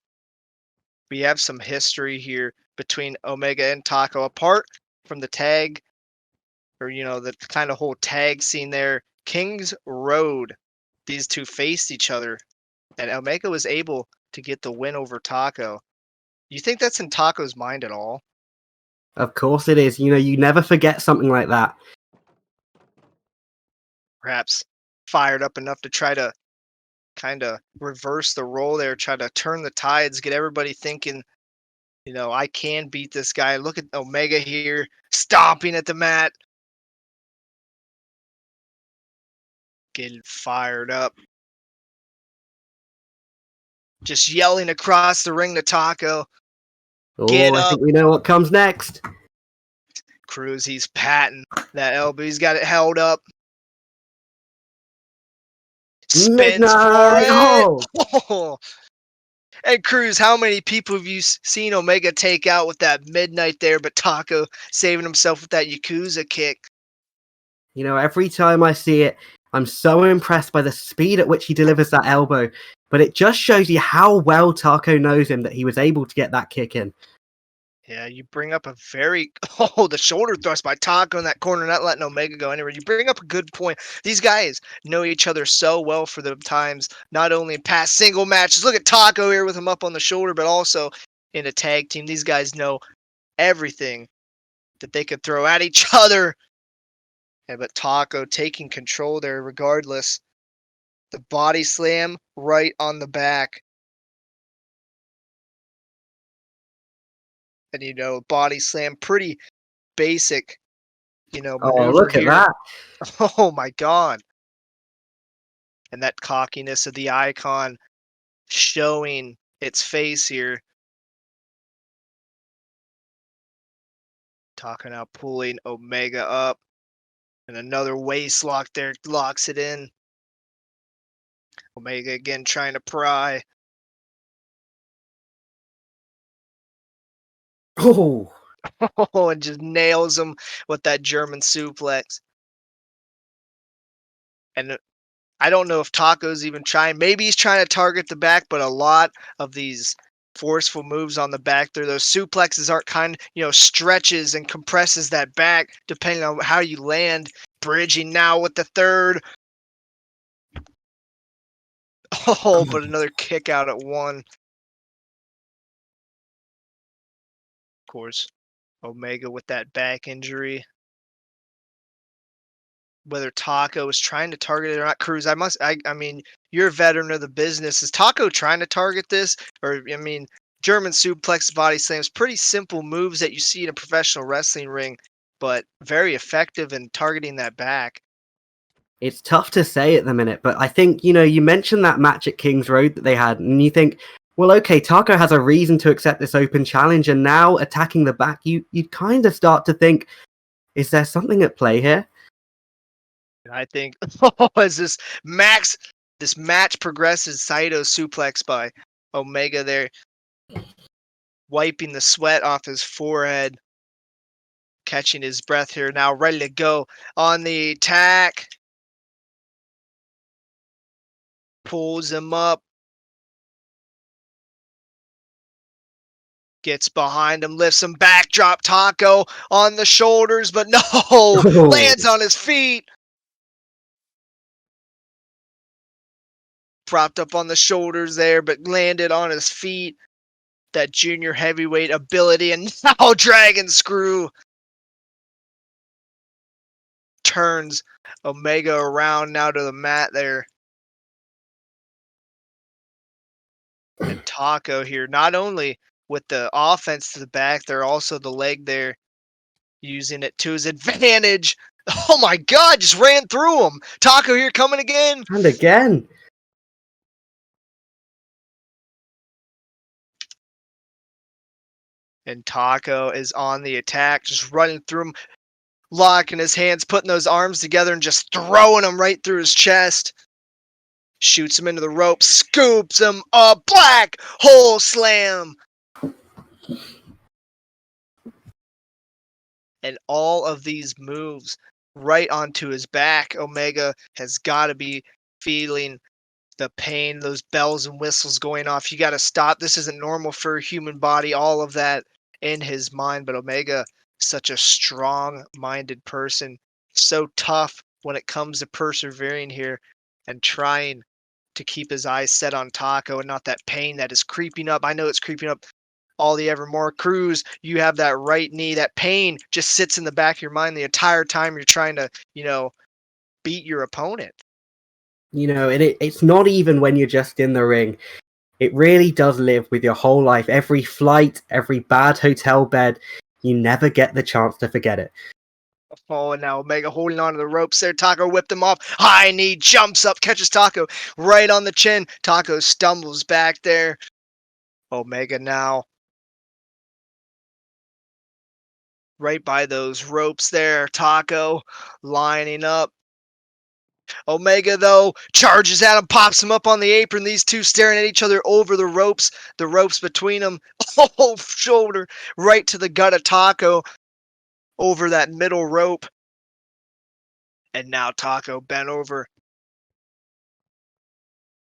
We have some history here between Omega and Taco. Apart from the tag, or the kind of whole tag scene there, King's Road, these two faced each other, and Omega was able to get the win over Taco. You think that's in Taco's mind at all? Of course it is. You never forget something like that. Perhaps fired up enough to try to kind of reverse the role there, try to turn the tides, get everybody thinking, I can beat this guy. Look at Omega here, stomping at the mat. Getting fired up. Just yelling across the ring to Taco. Get I up. think we know what comes next. Cruz, he's patting that elbow. He's got it held up. Spins Midnight. for it. Oh. And Cruz, how many people have you seen Omega take out with that midnight there, but Taco saving himself with that Yakuza kick? Every time I see it, I'm so impressed by the speed at which he delivers that elbow. But it just shows you how well Taco knows him that he was able to get that kick in. Yeah, you bring up a very... Oh, the shoulder thrust by Taco in that corner, not letting Omega go anywhere. You bring up a good point. These guys know each other so well for the times, not only in past single matches. Look at Taco here with him up on the shoulder, but also in a tag team. These guys know everything that they could throw at each other. Yeah, but Taco taking control there regardless. The body slam right on the back. And, body slam, pretty basic, maneuver look at here. that. Oh, my God. And that cockiness of the icon showing its face here. Taco now pulling Omega up. And another waist lock there locks it in. Omega again trying to pry. Oh. And just nails him with that German suplex. And I don't know if Taco's even trying. Maybe he's trying to target the back, but a lot of these forceful moves on the back there, those suplexes aren't stretches and compresses that back depending on how you land. Bridging now with the third. Oh, but another kick out at one. Of course, Omega with that back injury. Whether Taco is trying to target it or not, Cruz, I mean, you're a veteran of the business. Is Taco trying to target this? Or, German suplex, body slams, pretty simple moves that you see in a professional wrestling ring, but very effective in targeting that back. It's tough to say at the minute, but I think, you mentioned that match at King's Road that they had, and you think, well, okay, Taco has a reason to accept this open challenge, and now attacking the back, you kind of start to think, is there something at play here? I think as this match progresses, Saito suplex by Omega there, wiping the sweat off his forehead, catching his breath here, now ready to go on the attack. Pulls him up. Gets behind him, lifts him, backdrop Taco on the shoulders, but no, lands on his feet. Propped up on the shoulders there, but landed on his feet. That junior heavyweight ability, and now Dragon Screw turns Omega around now to the mat there. And Taco here, not only with the offense to the back, they're also the leg there, using it to his advantage. Oh my God, just ran through him. Taco here coming again. And again. And Taco is on the attack, just running through him, locking his hands, putting those arms together and just throwing him right through his chest. Shoots him into the rope, scoops him up, black hole slam. And all of these moves right onto his back. Omega has got to be feeling the pain, those bells and whistles going off. You got to stop. This isn't normal for a human body. All of that in his mind. But Omega, such a strong-minded person, so tough when it comes to persevering here and trying to keep his eyes set on Taco and not that pain that is creeping up. I know it's creeping up all the evermore. Cruz, you have that right knee. That pain just sits in the back of your mind the entire time you're trying to, beat your opponent. It's not even when you're just in the ring. It really does live with your whole life. Every flight, every bad hotel bed, you never get the chance to forget it. Oh, and now Omega holding on to the ropes there. Taco whipped him off. High knee, jumps up, catches Taco right on the chin. Taco stumbles back there. Omega now right by those ropes there. Taco lining up. Omega, though, charges at him, pops him up on the apron. These two staring at each other over the ropes between them. Oh, shoulder right to the gut of Taco over that middle rope. And now Taco bent over.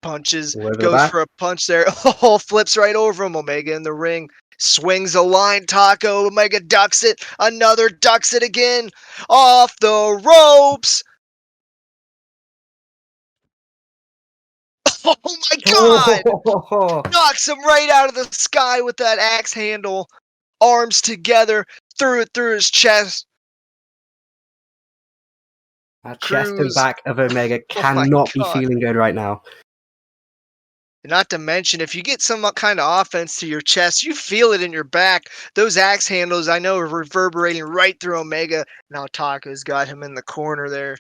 Punches, goes for a punch there. Oh, flips right over him. Omega in the ring. Swings a line. Taco. Omega ducks it. Another ducks it again. Off the ropes. Oh my God! Knocks him right out of the sky with that axe handle. Arms together. Threw it through his chest. That chest and back of Omega cannot be feeling good right now. Not to mention, if you get some kind of offense to your chest, you feel it in your back. Those axe handles, I know, are reverberating right through Omega. Now Taco's got him in the corner there.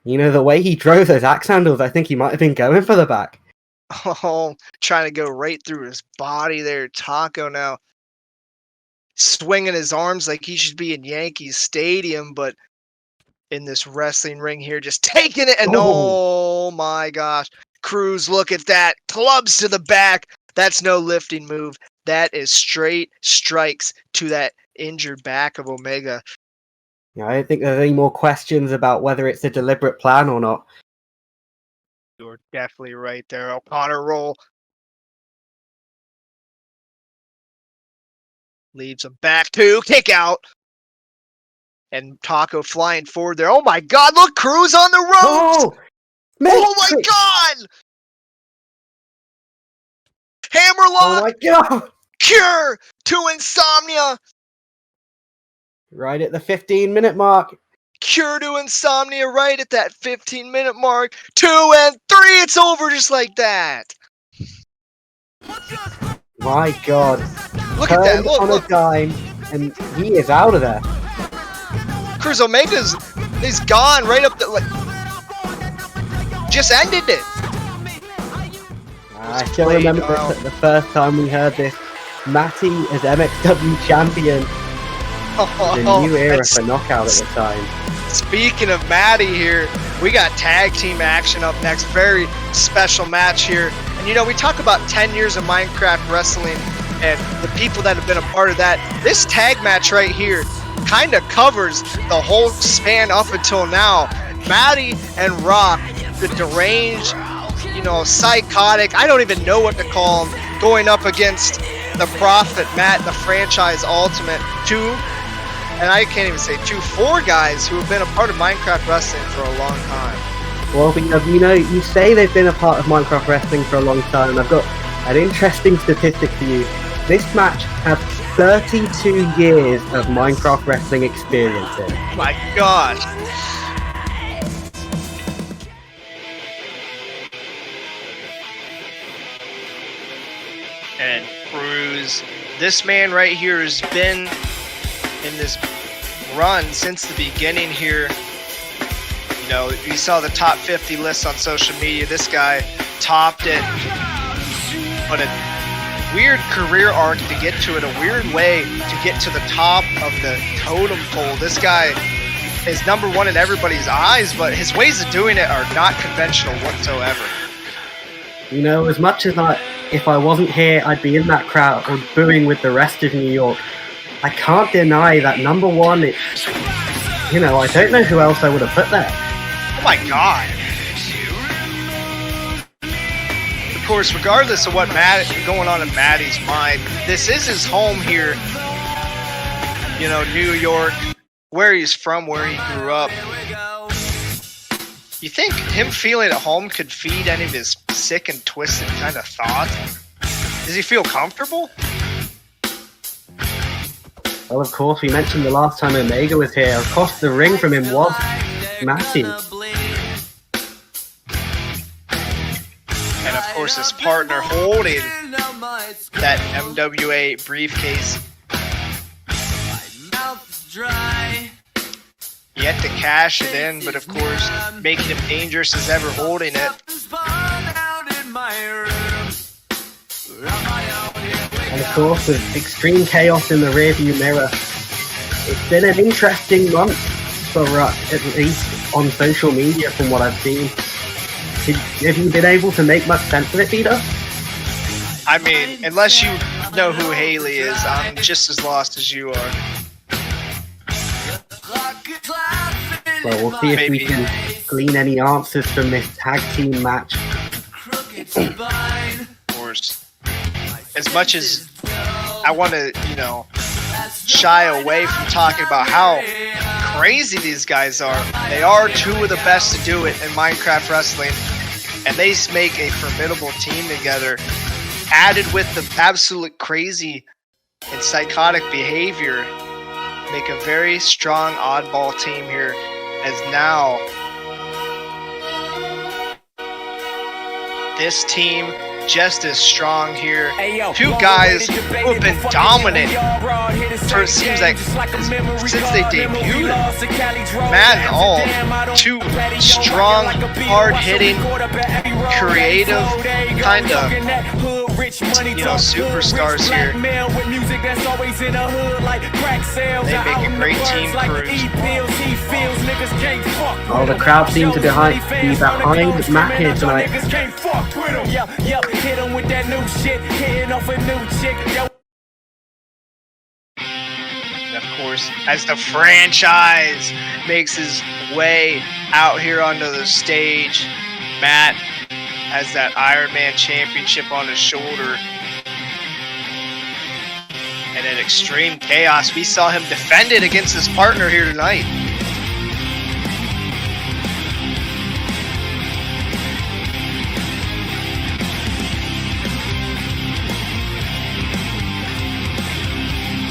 The way he drove those axe handles, I think he might have been going for the back. Oh, trying to go right through his body there. Taco now swinging his arms like he should be in Yankee Stadium, but in this wrestling ring here, just taking it. And oh my gosh. Cruz, look at that. Clubs to the back. That's no lifting move. That is straight strikes to that injured back of Omega. Yeah, I don't think there's any more questions about whether it's a deliberate plan or not. You're definitely right there. O'Connor roll. Leaves him back to kick out. And Taco flying forward there. Oh my God, look, Cruz on the ropes! Oh my God! Hammerlock! Oh my God! Cure to insomnia! Right at the 15-minute mark. Cure to insomnia right at that 15-minute mark. 2 and 3, it's over just like that. My God. Look at that, look, on a dime, and he is out of there. Cruz Omega's, he's gone right up the, just ended it. I still remember the first time we heard this. Matty as MXW champion. The new era for Knockout at the time. Speaking of Matty here, we got tag team action up next. Very special match here. And we talk about 10 years of Minecraft wrestling and the people that have been a part of that. This tag match right here kind of covers the whole span up until now. Matty and Rock, the deranged, psychotic, I don't even know what to call them, going up against the Prophet, Matt, the franchise ultimate. Four guys who have been a part of Minecraft wrestling for a long time. Well, you say they've been a part of Minecraft wrestling for a long time. I've got an interesting statistic for you. This match has 32 years of Minecraft wrestling experience in. My gosh. And Cruz, this man right here has been in this run since the beginning here. You saw the top 50 lists on social media. This guy topped it. But a weird career arc to get to it, a weird way to get to the top of the totem pole. This guy is #1 in everybody's eyes, but his ways of doing it are not conventional whatsoever. As much as if I wasn't here, I'd be in that crowd or booing with the rest of New York. I can't deny that #1, I don't know who else I would have put there. Oh my God. Of course, regardless of what going on in Matty's mind, this is his home here New York, where he's from, where he grew up. You think him feeling at home could feed any of his sick and twisted kind of thoughts? Does he feel comfortable? Well, of course, we mentioned the last time Omega was here. Across the ring from him was Matty. And of course, his partner holding that MWA briefcase. Yet to cash it in, but of course, making him dangerous as ever holding it. And of course, with extreme chaos in the rearview mirror, it's been an interesting month for at least on social media from what I've seen. Have you been able to make much sense of it, Bdubzz? I mean, unless you know who Haley is, I'm just as lost as you are. Well, we'll see if we can glean any answers from this tag team match. Of course. As much as I want to, shy away from talking about how crazy these guys are, they are two of the best to do it in Minecraft Wrestling, and they make a formidable team together. Added with the absolute crazy and psychotic behavior, make a very strong oddball team here, as now this team just as strong here. Two guys who have been dominant for it seems like since they debuted. Matt and Alt, two strong, hard-hitting, creative, kind of superstars here. They make a great team cruise. Oh, the crowd seems to be behind Matt here tonight. Hit him with that new shit, hitting off a new chick. And of course, as the franchise makes his way out here onto the stage, Matt has that Iron Man championship on his shoulder. And in Extreme Chaos, we saw him defend it against his partner here tonight.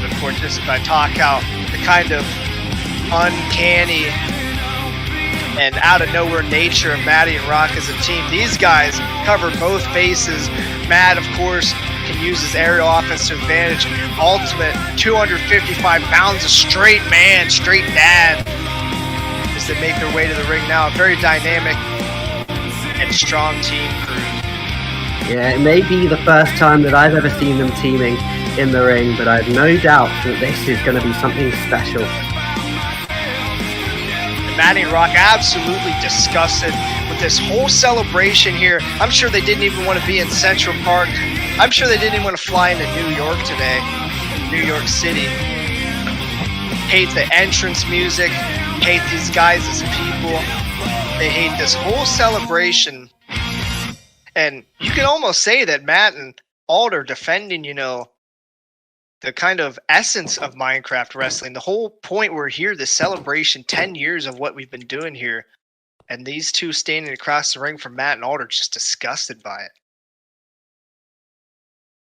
Of course, just if I talk out the kind of uncanny and out of nowhere nature of Matty and Rock as a team, these guys cover both bases. Matt, of course, can use his aerial offense to advantage. Ultimate 255 pounds of straight man, straight dad, as they make their way to the ring now. A very dynamic and strong team crew. Yeah, it may be the first time that I've ever seen them teaming in the ring, but I have no doubt that this is going to be something special. And Matty Rock absolutely disgusted with this whole celebration here. I'm sure they didn't even want to be in Central Park. I'm sure they didn't even want to fly into New York today, New York City. Hate the entrance music, hate these guys as people. They hate this whole celebration. And you can almost say that Matt and Alt are defending, the kind of essence of Minecraft Wrestling. The whole point we're here, the celebration, 10 years of what we've been doing here. And these two standing across the ring from Matt and Alt are just disgusted by it.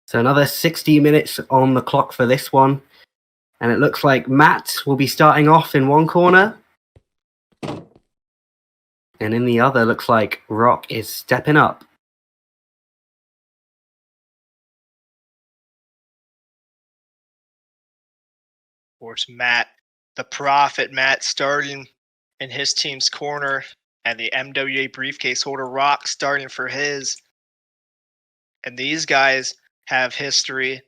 So another 60 minutes on the clock for this one. And it looks like Matt will be starting off in one corner. And in the other, looks like Rock is stepping up. Of course, Matt, the Prophet, Matt starting in his team's corner, and the MWA briefcase holder Rock starting for his. And these guys have history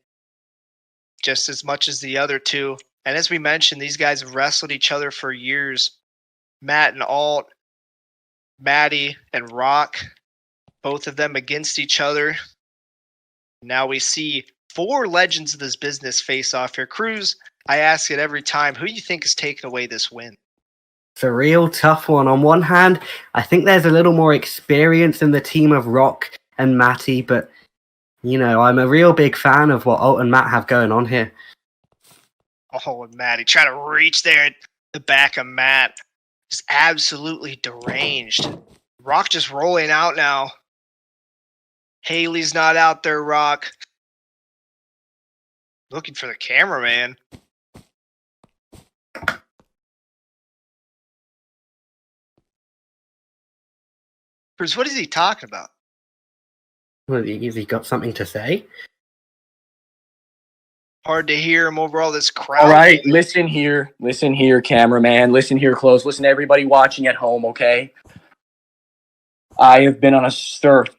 just as much as the other two. And as we mentioned, these guys have wrestled each other for years. Matt and Alt, Matty and Rock, both of them against each other. Now we see four legends of this business face off here. Cruz, I ask it every time, who do you think is taking away this win? It's a real tough one. On one hand, I think there's a little more experience in the team of Rock and Matty, but, I'm a real big fan of what Alt and Matt have going on here. Oh, and Matty trying to reach there at the back of Matt. Just absolutely deranged. Rock just rolling out now. Haley's not out there, Rock. Looking for the cameraman. Bruce, what is he talking about? Well, has he got something to say? Hard to hear him over all this crowd. All right, listen here, cameraman. Listen here close. Listen to everybody watching at home, okay? I have been on a search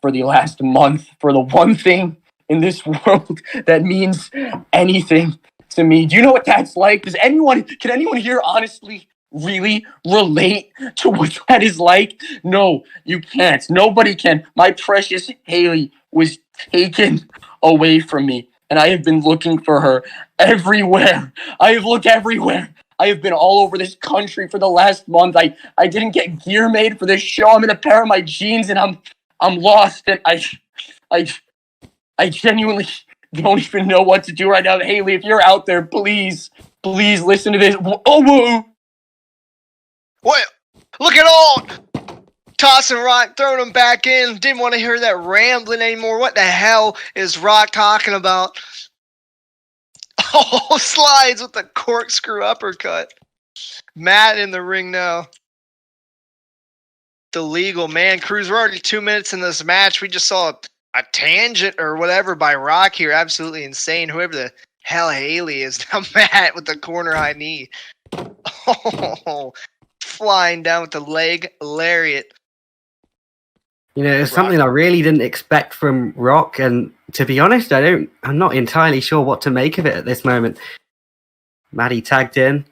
for the last month for the one thing in this world that means anything to me. Do you know what that's like? Can anyone here honestly really relate to what that is like? No, you can't. Nobody can. My precious Haley was taken away from me, and I have been looking for her everywhere. I have looked everywhere. I have been all over this country for the last month. I didn't get gear made for this show. I'm in a pair of my jeans, and I'm lost, and I genuinely don't even know what to do right now. Haley, if you're out there, please listen to this. Oh, whoa. What? Look at all! Tossing Rock, throwing him back in. Didn't want to hear that rambling anymore. What the hell is Rock talking about? Oh, slides with the corkscrew uppercut. Matt in the ring now. The legal man. Cruz, we're already 2 minutes in this match. We just saw a tangent or whatever by Rock here. Absolutely insane. Whoever the hell Haley is. Now Matt with the corner high knee. Oh, flying down with the leg lariat. You know, it's something I really didn't expect from Rock, and to be honest, I'm not entirely sure what to make of it at this moment. Matty tagged in.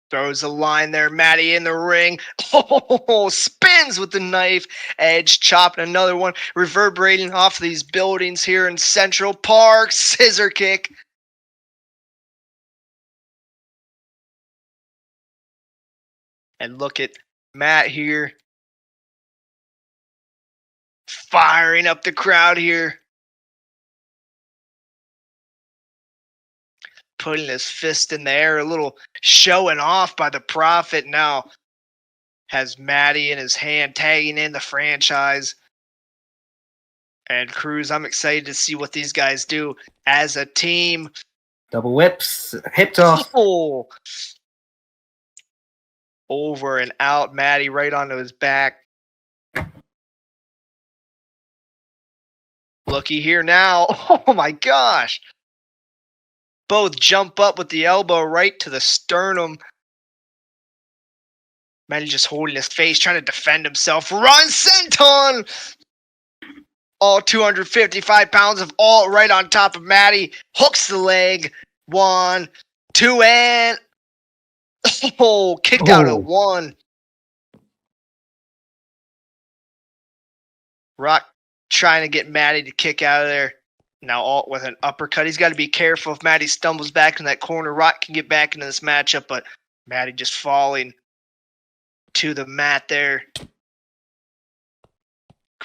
Throws a line there, Matty in the ring. Oh, spins with the knife edge, chopping another one, reverberating off these buildings here in Central Park. Scissor kick. And look at Matt here. Firing up the crowd here. Putting his fist in the air, a little showing off by the Prophet. Now has Matty in his hand, tagging in the franchise. And Cruz, I'm excited to see what these guys do as a team. Double whips, hip toss. Oh. Over and out, Matty right onto his back. Looky here now. Oh my gosh. Both jump up with the elbow right to the sternum. Matty just holding his face, trying to defend himself. Run senton! All 255 pounds of alt right on top of Matty. Hooks the leg. 1, 2, and... Oh, kicked out at 1. Rock trying to get Matty to kick out of there. Now Alt with an uppercut. He's got to be careful if Matty stumbles back in that corner. Rock can get back into this matchup, but Matty just falling to the mat there.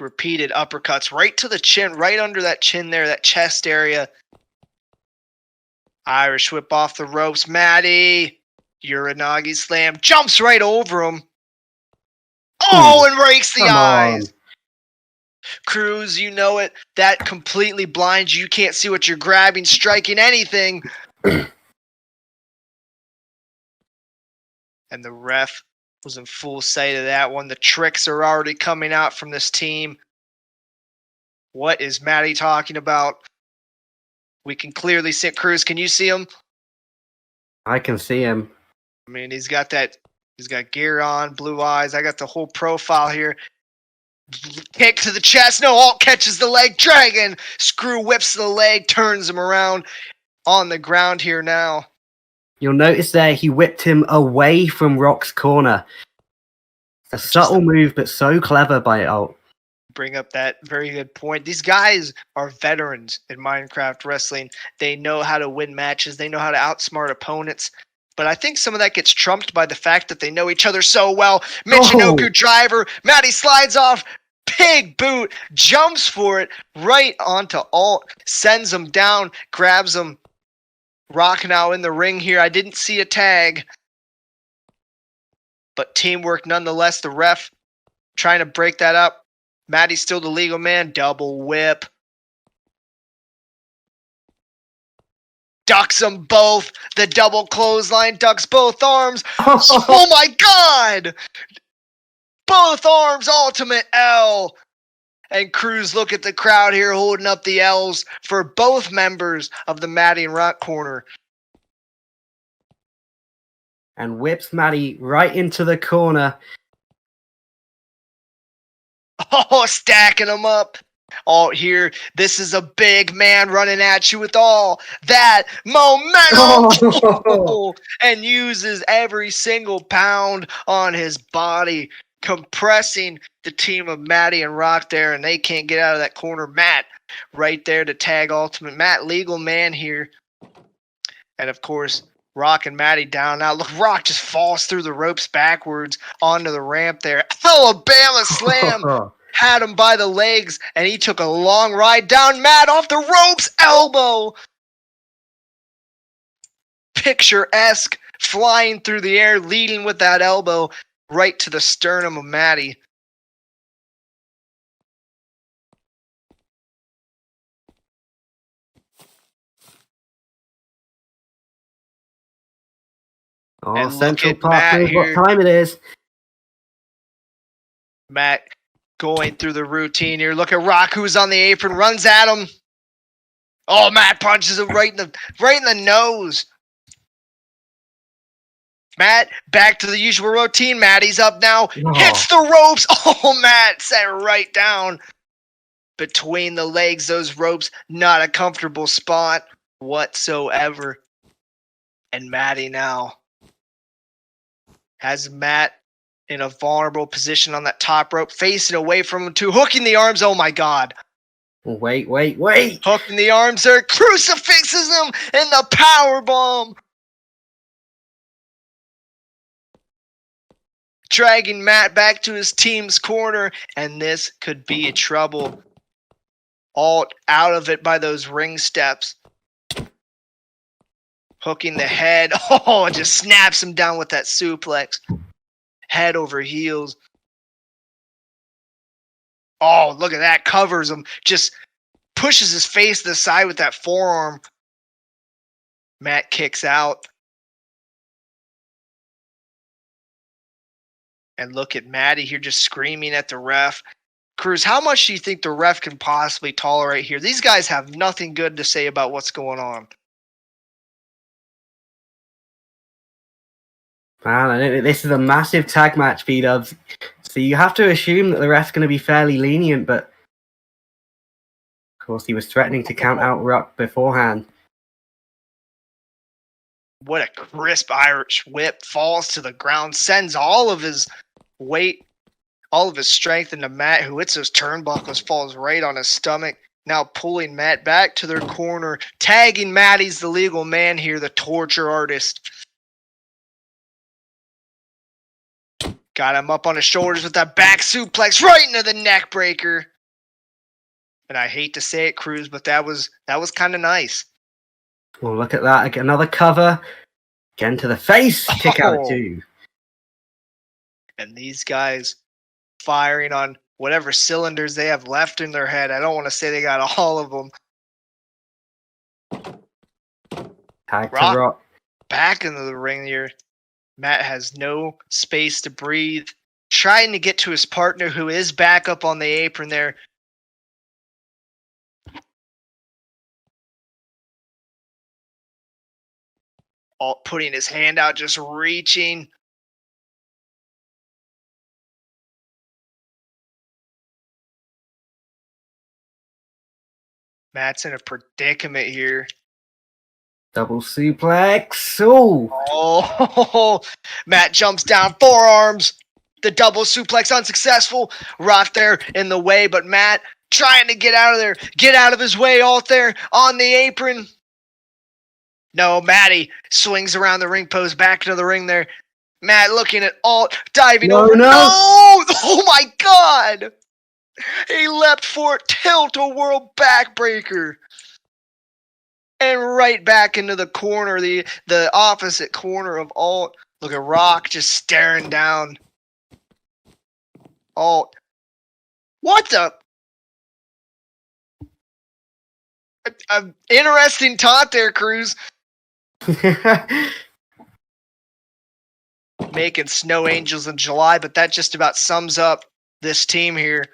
Repeated uppercuts right to the chin, right under that chin there, that chest area. Irish whip off the ropes. Matty, Uranagi slam, jumps right over him. Oh, and rakes the eyes. Cruz, you know it. That completely blinds you. You can't see what you're grabbing, striking, anything. And the ref was in full sight of that one. The tricks are already coming out from this team. What is Matty talking about? We can clearly see it. Cruz, can you see him? I can see him. I mean, he's got gear on, blue eyes. I got the whole profile here. Kick to the chest. No, Alt catches the leg. Dragon screw whips the leg, turns him around on the ground here now. You'll notice there he whipped him away from Rock's corner. A subtle move, but so clever by Alt. Bring up that very good point. These guys are veterans in Minecraft wrestling. They know how to win matches. They know how to outsmart opponents. But I think some of that gets trumped by the fact that they know each other so well. Michinoku driver. Matty slides off. Big boot. Jumps for it. Right onto Alt. Sends him down. Grabs him Rock now in the ring here. I didn't see a tag, but teamwork nonetheless. The ref trying to break that up. Matty's still the legal man. Double whip. Ducks them both. The double clothesline ducks both arms. Oh my God! Both arms, ultimate L. And Cruz, look at the crowd here holding up the L's for both members of the Matty and Rock corner. And whips Matty right into the corner. Oh, stacking them up. Oh, here, this is a big man running at you with all that momentum and uses every single pound on his body, compressing the team of Matty and Rock there, and they can't get out of that corner. Matt right there to tag Ultimate. Matt, legal man here. And, of course, Rock and Matty down now. Look, Rock just falls through the ropes backwards onto the ramp there. Alabama slam. Had him by the legs, and he took a long ride down. Matt off the ropes, elbow. Picturesque, flying through the air, leading with that elbow right to the sternum of Matty. Oh, And Central look at Park Matt knows here. what time it is. Matt going through the routine here. Look at Rock, who's on the apron, runs at him. Oh, Matt punches him right in the nose. Matt, back to the usual routine. Matty's up now. Oh. Hits the ropes. Oh, Matt set right down between the legs. Those ropes, not a comfortable spot whatsoever. And Matty now has Matt in a vulnerable position on that top rope, facing away from him too, hooking the arms. Oh my God. Wait. Hooking the arms there, crucifixes him in the power bomb. Dragging Matt back to his team's corner, and this could be a trouble. All out of it by those ring steps. Hooking the head. Oh, it just snaps him down with that suplex. Head over heels. Oh, look at that. Covers him. Just pushes his face to the side with that forearm. Matt kicks out. And look at Matty here just screaming at the ref. Cruz, how much do you think the ref can possibly tolerate here? These guys have nothing good to say about what's going on. Man, this is a massive tag match, Bdubzz. So you have to assume that the ref's going to be fairly lenient, but of course he was threatening to count out Rock beforehand. What a crisp Irish whip. Falls to the ground, sends all of his weight, all of his strength into Matt, who hits those turnbuckles, falls right on his stomach. Now pulling Matt back to their corner, tagging Matty's the legal man here, the torture artist. Got him up on his shoulders with that back suplex right into the neck breaker. And I hate to say it, Cruz, but that was kind of nice. Well, look at that. Another cover. Again to the face. Kick out at 2. And these guys firing on whatever cylinders they have left in their head. I don't want to say they got all of them. Tag to Rock. Back into the ring here. Matt has no space to breathe. Trying to get to his partner, who is back up on the apron there. All putting his hand out, just reaching. Matt's in a predicament here. Double suplex. Oh, Matt jumps down, forearms. The double suplex unsuccessful. Rock there in the way, but Matt trying to get out of there. Get out of his way out there on the apron. No, Matty swings around the ring post, back into the ring there. Matt looking at Alt, diving over. No! Oh my God! He leapt for it, tilt-a-whirl backbreaker. And right back into the corner, the opposite corner of Alt. Look at Rock just staring down. Alt. What the? Interesting taunt there, Cruz. Making snow angels in July, but that just about sums up this team here,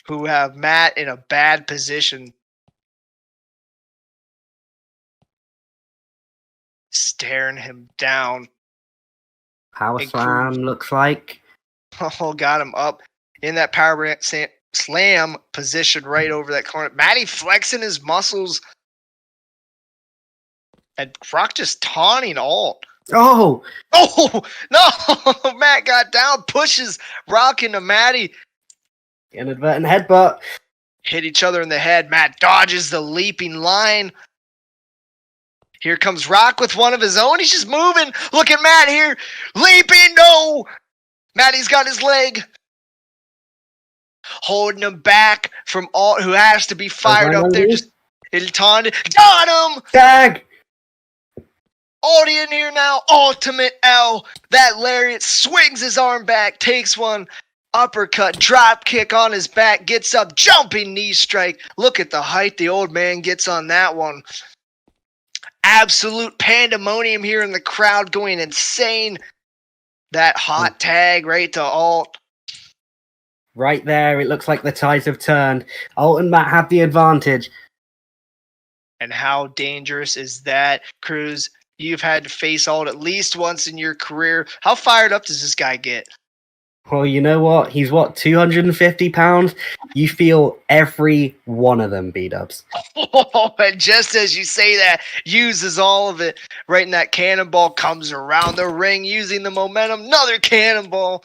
who have Matt in a bad position. Staring him down. Power And slam Cruz. looks like. Oh, got him up in that power slam position right over that corner. Matty flexing his muscles. And Rock just taunting Alt. Oh! Oh, no! Matt got down, pushes Rock into Matty. Inadvertent headbutt. Hit each other in the head. Matt dodges the leaping line. Here comes Rock with one of his own. He's just moving. Look at Matt here. Leaping. No. Matty's got his leg. Holding him back from Alt, who has to be fired up there. Just taunted. Got him. Tag. Alt in here now. Ultimate L. That lariat swings his arm back. Takes one. Uppercut. Drop kick on his back. Gets up. Jumping knee strike. Look at the height the old man gets on that one. Absolute pandemonium here in the crowd, going insane. That hot tag right to Alt. Right there, it looks like the tides have turned. Alt and Matt have the advantage. And how dangerous is that? Cruz, you've had to face Alt at least once in your career. How fired up does this guy get? Well, you know what? He's 250 pounds? You feel every one of them, Bdubzz. Oh, and just as you say that, uses all of it. Right in that cannonball, comes around the ring using the momentum. Another cannonball.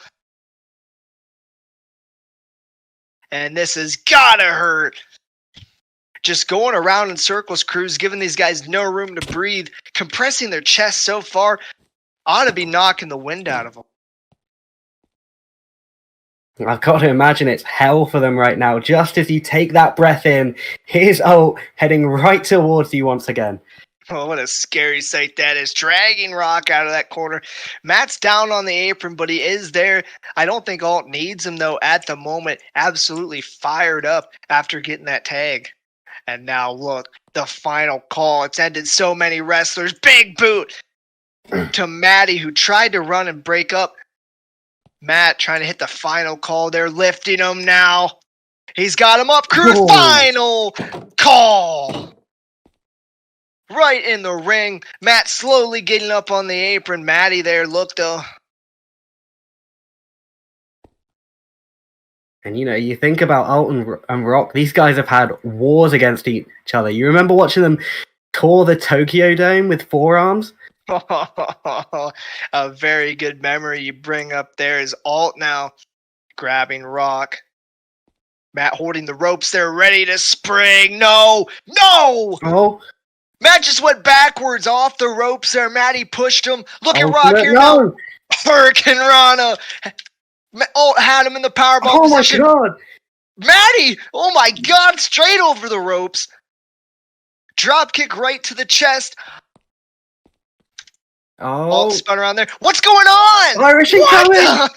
And this has gotta hurt. Just going around in circles, Cruz, giving these guys no room to breathe, compressing their chest so far, ought to be knocking the wind out of them. I've got to imagine it's hell for them right now. Just as you take that breath in, here's Alt heading right towards you once again. Oh, what a scary sight that is. Dragging Rock out of that corner. Matt's down on the apron, but he is there. I don't think Alt needs him, though, at the moment. Absolutely fired up after getting that tag. And now, look, the final call. It's ended so many wrestlers. Big boot to Matty, who tried to run and break up. Matt trying to hit the final call. They're lifting him now. He's got him up. Cruz, final call. Right in the ring. Matt slowly getting up on the apron. Matty there, look though. And you know, you think about Alt and Rock, these guys have had wars against each other. You remember watching them tour the Tokyo Dome with forearms? A very good memory you bring up there is Alt now grabbing Rock. Matt holding the ropes there, ready to spring. No! No! Oh. Matt just went backwards off the ropes there. Matty pushed him. Look at Rock here now. Hurricane Rana. Alt had him in the powerbomb position. Oh my god! Matty! Oh my god! Straight over the ropes. Drop kick right to the chest. Oh. Alt spun around there. What's going on? Irish incoming!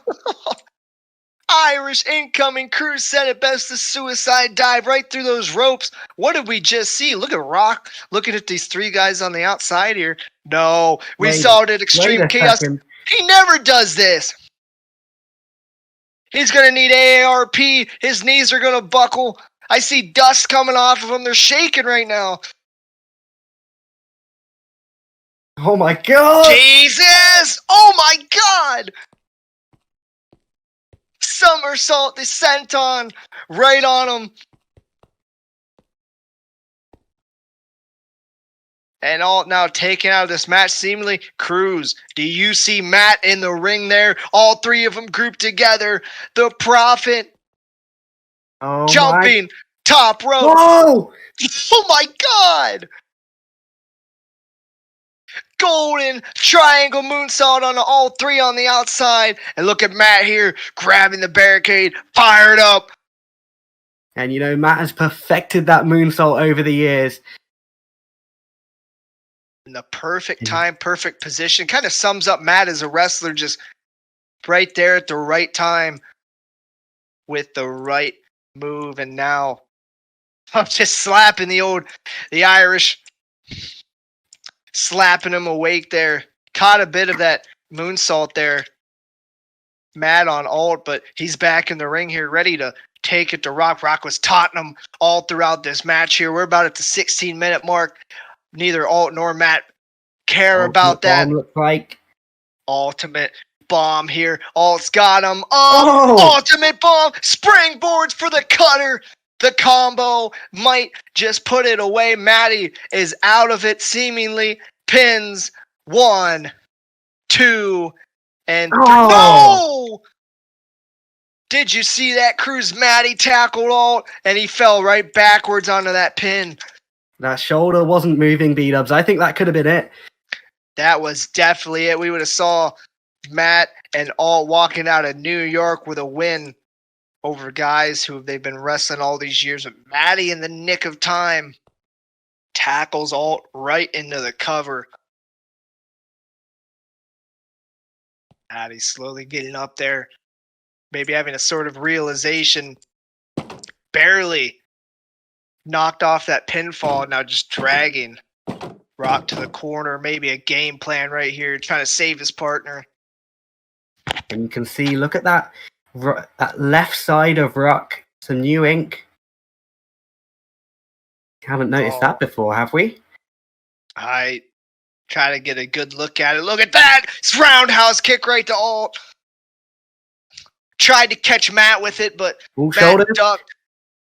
Irish incoming. Cruz said it best. The suicide dive right through those ropes. What did we just see? Look at Rock looking at these three guys on the outside here. No, we saw it at Extreme Chaos. He never does this. He's going to need AARP. His knees are going to buckle. I see dust coming off of him. They're shaking right now. Oh my god! Jesus! Oh my god! Somersault descent on right on him. And Alt now taken out of this match seemingly. Cruz, do you see Matt in the ring there? All three of them grouped together. The Prophet jumping top rope. Whoa! Oh my god! Golden triangle moonsault on all three on the outside. And look at Matt here grabbing the barricade, fired up. And you know, Matt has perfected that moonsault over the years. in the perfect time, perfect position. Kind of sums up Matt as a wrestler, just right there at the right time with the right move. And now I'm just slapping the Irish, slapping him awake there. Caught a bit of that moonsault there. Matt on alt, but he's back in the ring here, ready to take it to Rock. Rock was taunting him all throughout this match here. We're about at the 16-minute mark. Neither Alt nor Matt care about that. Looks like Ultimate bomb here. Alt's got him. Ultimate bomb. Springboards for the cutter. The combo might just put it away. Matty is out of it seemingly. Pins 1, 2, and 3. No! Did you see that, Cruz? Matty tackled Alt, and he fell right backwards onto that pin. that shoulder wasn't moving, Bdubzz. I think that could have been it. That was definitely it. We would have saw Matt and Alt walking out of New York with a win over guys who they've been wrestling all these years. But Matty, in the nick of time, tackles Alt right into the cover. Matty slowly getting up there, maybe having a sort of realization. Barely knocked off that pinfall, now just dragging Rock to the corner. Maybe a game plan right here, trying to save his partner. And you can see, look at that left side of Rock, some new ink. Haven't noticed that before, have we? I try to get a good look at it. Look at that! It's roundhouse kick right to Alt. Tried to catch Matt with it, but Matt ducked.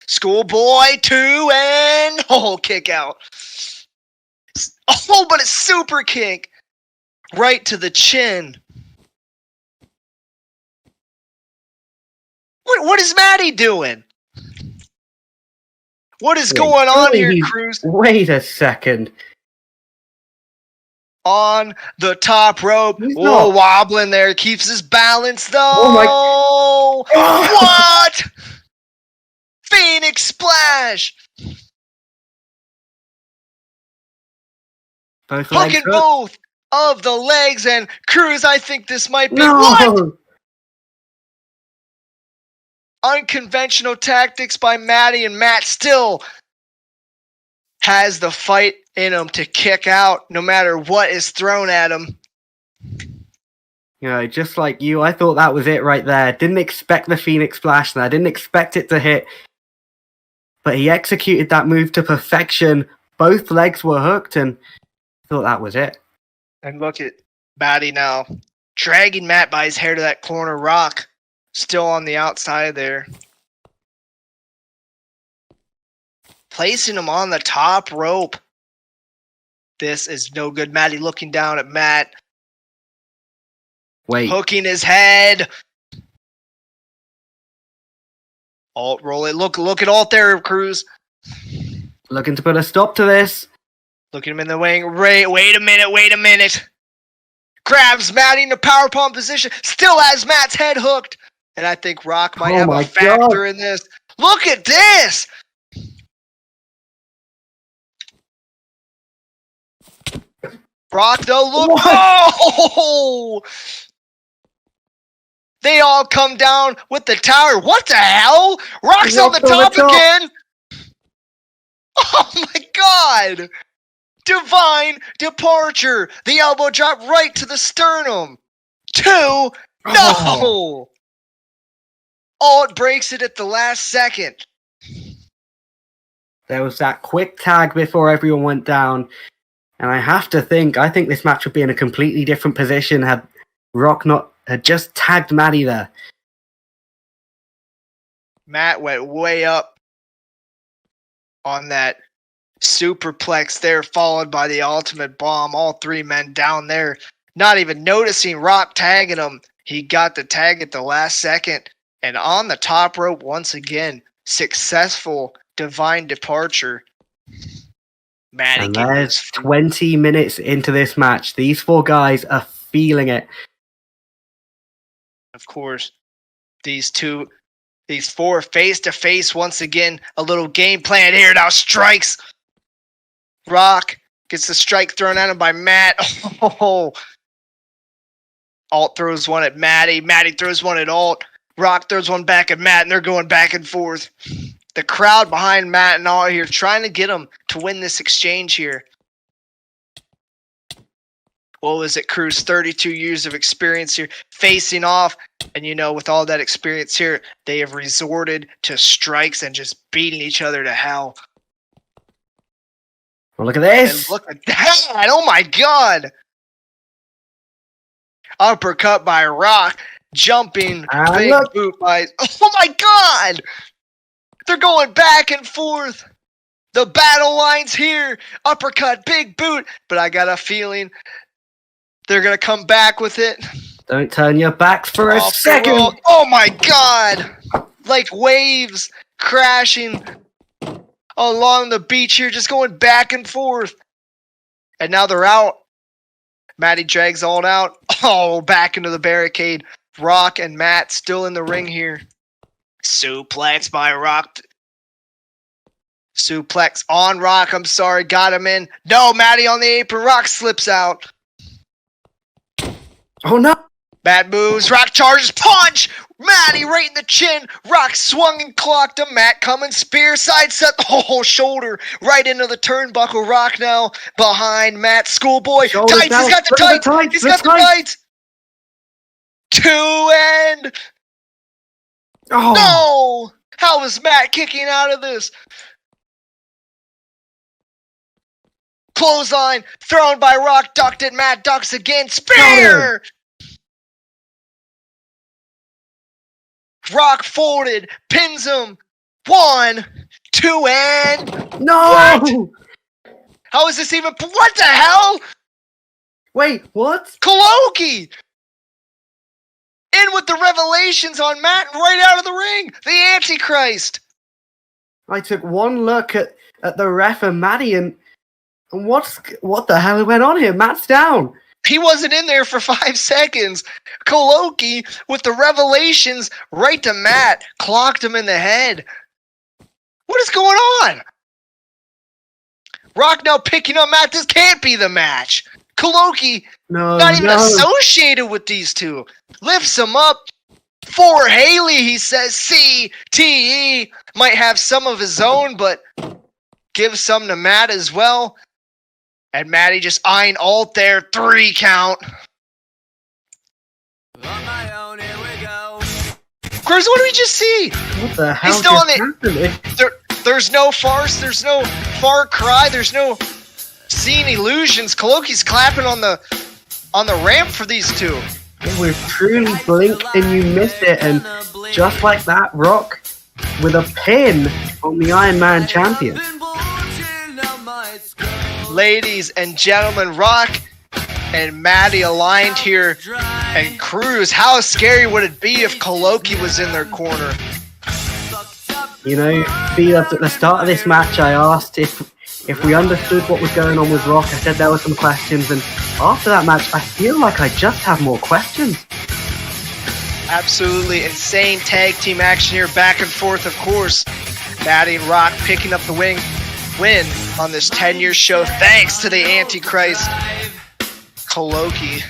Schoolboy 2 and kick out. But a super kick right to the chin. What is Matty doing? What is going on here, Cruz? Wait a second. On the top rope. Wobbling there. Keeps his balance, though. Oh, my. What? Phoenix Splash. Hooking both of the legs. And Cruz, I think this might be what? Unconventional tactics by Matty, and Matt still has the fight in him to kick out no matter what is thrown at him. You know, just like you, I thought that was it right there. Didn't expect the Phoenix Splash there. Didn't expect it to hit. But he executed that move to perfection. Both legs were hooked, and I thought that was it. And look at Matty now, dragging Matt by his hair to that corner. Rock still on the outside there. Placing him on the top rope. This is no good. Matty looking down at Matt. Wait. Hooking his head. Alt roll it. Look at Alt there, Cruz. Looking to put a stop to this. Looking him in the wing. Wait a minute. Grabs Matty in the powerbomb position. Still has Matt's head hooked. And I think Rock might have a factor in this. Look at this! Rock, though, look. Oh! They all come down with the tower. What the hell? Rock's on the top again. Oh, my God. Divine departure. The elbow drop right to the sternum. 2. No! Alt breaks it at the last second. There was that quick tag before everyone went down. And I think this match would be in a completely different position had Rock not had just tagged Matty there. Matt went way up on that superplex there, followed by the ultimate bomb. All three men down there, not even noticing Rock tagging him. He got the tag at the last second. And on the top rope, once again, successful divine departure. Matty, and there's 20 minutes into this match. These four guys are feeling it. Of course, these four face-to-face once again. A little game plan here now. Strikes. Rock Gets the strike thrown at him by Matt. Oh. Alt throws one at Matty. Matty throws one at Alt. Rock throws one back at Matt, and they're going back and forth. The crowd behind Matt and Alt here trying to get him to win this exchange here. What was it, Cruz? 32 years of experience here facing off. And, you know, with all that experience here, they have resorted to strikes and just beating each other to hell. Well, look at this. And look at that. Oh, my God. Uppercut by Rock. Jumping. Big look. boot by... Oh, my God. They're going back and forth. The battle line's here. Uppercut, big boot. But I got a feeling they're going to come back with it. Don't turn your backs for a second. Oh, my God. Like waves crashing along the beach here, just going back and forth. And now they're out. Matty drags Alt out. Oh, back into the barricade. Rock and Matt still in the ring here. Suplex by Rock. Suplex on Rock. I'm sorry. Got him in. No, Matty on the apron. Rock slips out. Oh, no. Matt moves. Rock charges. Punch. Matty right in the chin. Rock swung and clocked him. Matt coming. Spear. Sidestep. Oh, shoulder. Right into the turnbuckle. Rock now behind Matt. Schoolboy. Shoulder Tights. down. He's got the tights. He's got the tights. 2 and... Oh. No! How is Matt kicking out of this? Clothesline thrown by Rock, ducked it. Matt ducks again. Spear! Rock folded, pins him. 1, 2, and... No! What? How is this even... What the hell? Wait, what? Kholoki! In with the revelations on Matt and right out of the ring. The Antichrist. I took one look at the ref and Matty and what the hell went on here? Matt's down. He wasn't in there for 5 seconds. Kholoki with the revelations right to Matt. Clocked him in the head. What is going on? Rock now picking up Matt. This can't be the match. Kholoki not even associated with these two. Lifts him up. For Haley, he says. CTE. Might have some of his own, but gives some to Matt as well. And Matty just eyeing Alt there. 3 count. Chris, what do we just see? What the hell He's still on happened? There's no farce. There's no Far Cry. There's no seeing illusions. Kholoki's clapping on the ramp for these two. We've truly blinked and you missed it, and just like that, Rock with a pin on the Iron Man champion. Ladies and gentlemen, Rock and Matty aligned here, and Cruz. How scary would it be if Kholoki was in their corner? You know, at the start of this match, I asked if we understood what was going on with Rock. I said there were some questions, and after that match, I feel like I just have more questions. Absolutely insane tag team action here, back and forth, of course. Matty and Rock picking up the win on this 10-year show, thanks to the Antichrist, Kholoki.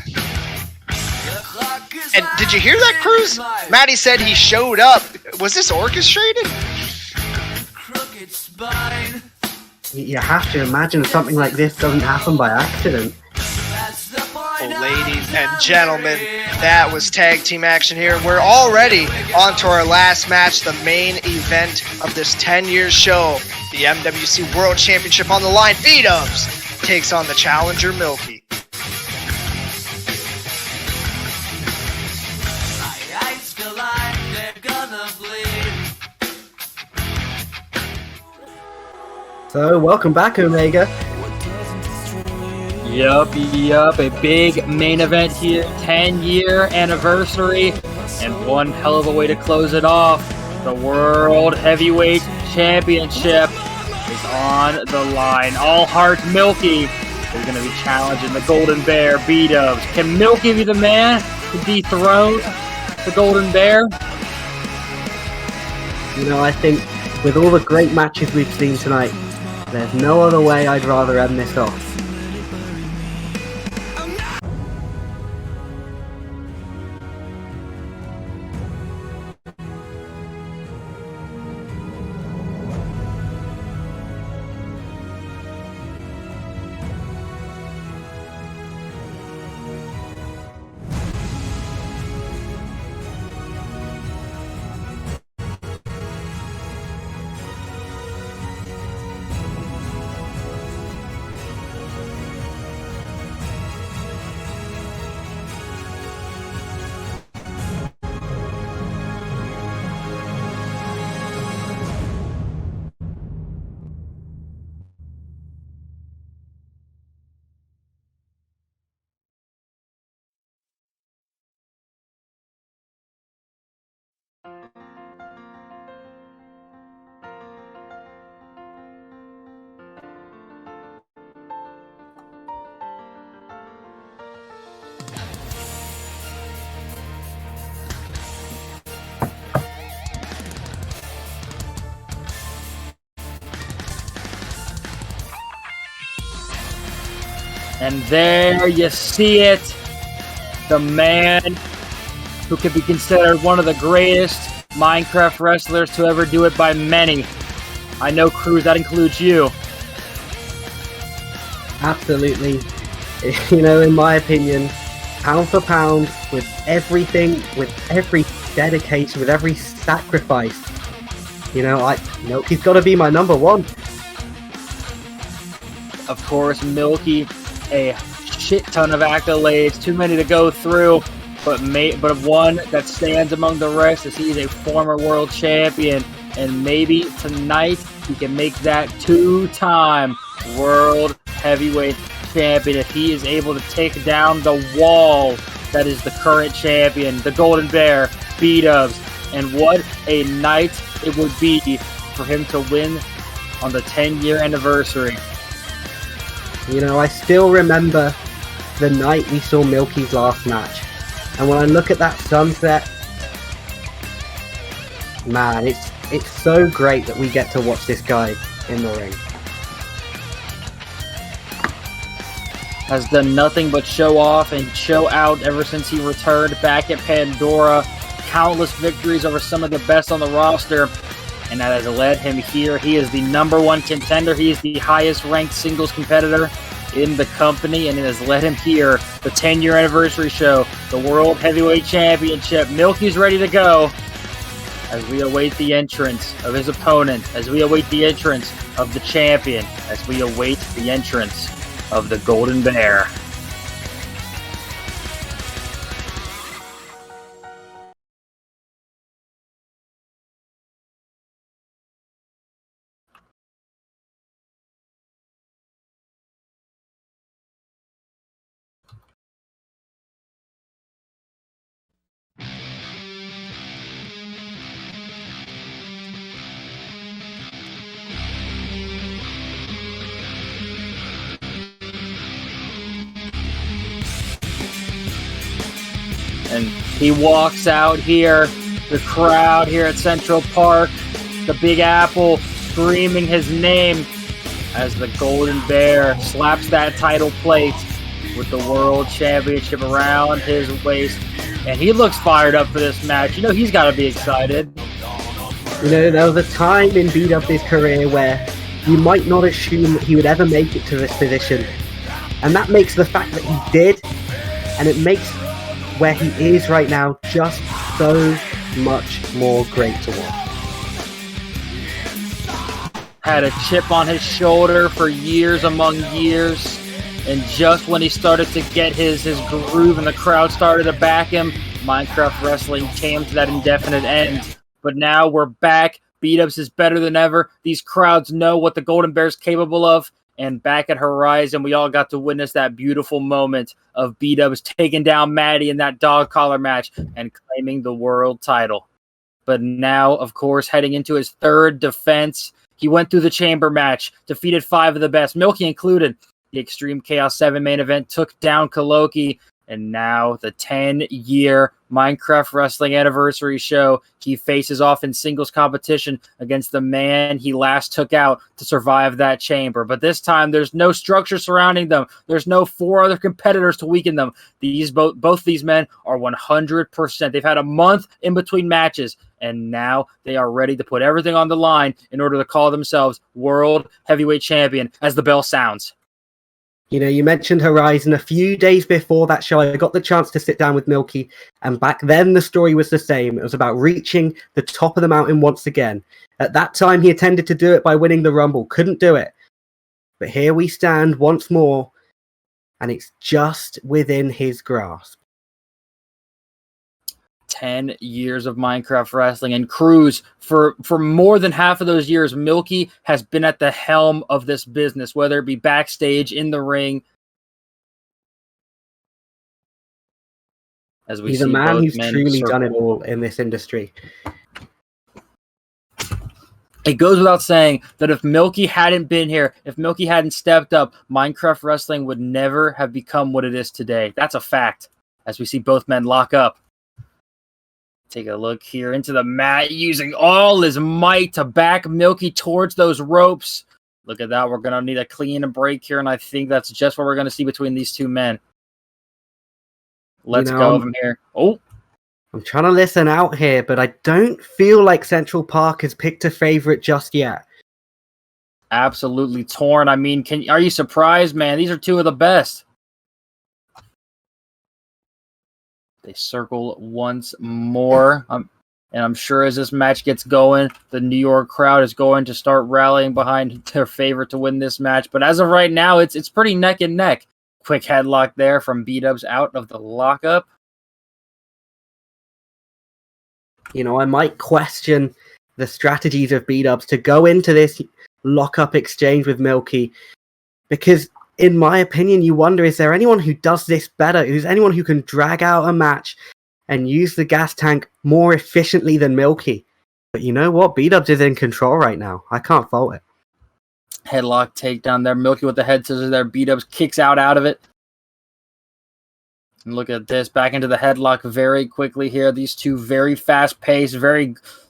And did you hear that, Cruz? Matty said he showed up. Was this orchestrated? You have to imagine something like this doesn't happen by accident. Well, ladies and gentlemen, that was tag team action here. We're already on to our last match, the main event of this 10-year show. The MWC World Championship on the line. Bdubzz takes on the challenger, Milky. So, welcome back, Omega. Yup, a big main event here, 10-year anniversary, and one hell of a way to close it off. The World Heavyweight Championship is on the line. All Heart Milky is going to be challenging the Golden Bear, Bdubzz. Can Milky be the man to dethrone the Golden Bear? You know, I think with all the great matches we've seen tonight, there's no other way I'd rather end this off And there you see it. The man who could be considered one of the greatest Minecraft wrestlers to ever do it by many. I know, Cruz, that includes you. Absolutely. In my opinion, pound for pound, with everything, with every dedication, with every sacrifice, Milky's got to be my number one. Of course, Milky, a shit ton of accolades, too many to go through, but one that stands among the rest is he's a former world champion, and maybe tonight he can make that two-time world heavyweight champion if he is able to take down the wall that is the current champion, the Golden Bear, Bdubzz. And what a night it would be for him to win on the 10-year anniversary. I still remember the night we saw Milky's last match. And when I look at that sunset, man, it's so great that we get to watch this guy in the ring. Has done nothing but show off and show out ever since he returned back at Pandora. Countless victories over some of the best on the roster, and that has led him here. He is the #1 contender. He is the highest ranked singles competitor in the company, and it has led him here. The 10-year anniversary show, the World Heavyweight Championship. Milky's ready to go as we await the entrance of his opponent, as we await the entrance of the champion, as we await the entrance of the Golden Bear. And he walks out here, the crowd here at Central Park, the Big Apple screaming his name as the Golden Bear slaps that title plate with the World Championship around his waist. And he looks fired up for this match. He's got to be excited. There was a time in Bdubzz's career where you might not assume that he would ever make it to this position. And that makes the fact that he did, and it makes where he is right now just so much more great to watch. Had a chip on his shoulder for years among years, and just when he started to get his groove and the crowd started to back him, Minecraft Wrestling came to that indefinite end. But now we're back. Bdubzz is better than ever. These crowds know what the Golden Bear's capable of. And back at Horizon, we all got to witness that beautiful moment of Bdubzz taking down Matty in that dog collar match and claiming the world title. But now, of course, heading into his third defense, he went through the chamber match, defeated 5 of the best, Milky included. The Extreme Chaos 7 main event took down Kholoki, and now the 10-year Minecraft Wrestling anniversary show, he faces off in singles competition against the man he last took out to survive that chamber. But this time, there's no structure surrounding them. There's no 4 other competitors to weaken them. Both these men are 100%. They've had a month in between matches, and now they are ready to put everything on the line in order to call themselves World Heavyweight Champion as the bell sounds. You mentioned Horizon. A few days before that show, I got the chance to sit down with Milky, and back then the story was the same. It was about reaching the top of the mountain once again. At that time, he intended to do it by winning the Rumble. Couldn't do it. But here we stand once more, and it's just within his grasp. 10 years of Minecraft Wrestling, and Cruz, for more than half of those years, Milky has been at the helm of this business, whether it be backstage, in the ring. As we He's see a man both who's men truly circle. done it all in this industry. It goes without saying that if Milky hadn't been here, if Milky hadn't stepped up, Minecraft Wrestling would never have become what it is today. That's a fact, as we see both men lock up. Take a look here into the mat, using all his might to back Milky towards those ropes. Look at that. We're going to need a clean break here, and I think that's just what we're going to see between these two men. Let's go from here. Oh. I'm trying to listen out here, but I don't feel like Central Park has picked a favorite just yet. Absolutely torn. I mean, are you surprised, man? These are two of the best. They circle once more. And I'm sure as this match gets going, the New York crowd is going to start rallying behind their favorite to win this match. But as of right now, it's pretty neck and neck. Quick headlock there from Bdubzz out of the lockup. You know, I might question the strategies of Bdubzz to go into this lockup exchange with Milky, because in my opinion, you wonder, is there anyone who does this better? Is anyone who can drag out a match and use the gas tank more efficiently than Milky? But you know what? Bdubzz is in control right now. I can't fault it. Headlock takedown there. Milky with the head scissors there. Bdubzz kicks out of it. And look at this, back into the headlock very quickly here. These two very fast-paced,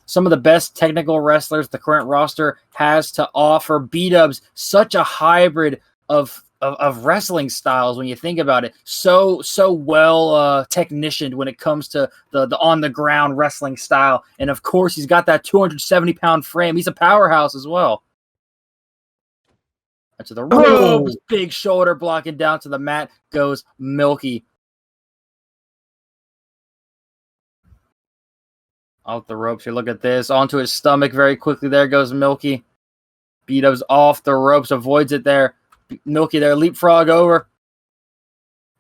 some of the best technical wrestlers the current roster has to offer. Bdubzz, such a hybrid of wrestling styles when you think about it. So well technicianed when it comes to the on-the-ground wrestling style. And, of course, he's got that 270-pound frame. He's a powerhouse as well. To the ropes, big shoulder blocking down to the mat goes Milky. Off the ropes here. Look at this. Onto his stomach very quickly. There goes Milky. Bdubzz off the ropes. Avoids it there. Milky there. Leapfrog over.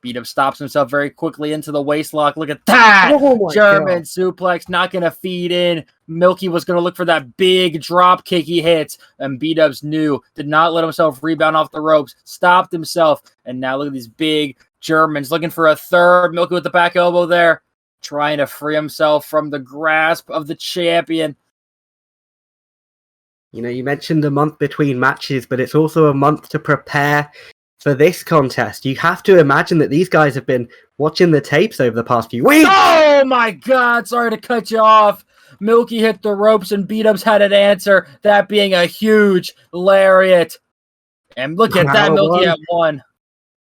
Bdubzz stops himself very quickly into the waistlock. Look at that. German suplex. Not going to feed in. Milky was going to look for that big drop kick he hits. And Bdubzz knew. Did not let himself rebound off the ropes. Stopped himself. And now look at these big Germans looking for a third. Milky with the back elbow there. Trying to free himself from the grasp of the champion. You know, you mentioned a month between matches, but it's also a month to prepare for this contest. You have to imagine that these guys have been watching the tapes over the past few weeks. Oh my God, sorry to cut you off. Milky hit the ropes and Bdubzz had an answer, that being a huge lariat. And look at that, Milky at one.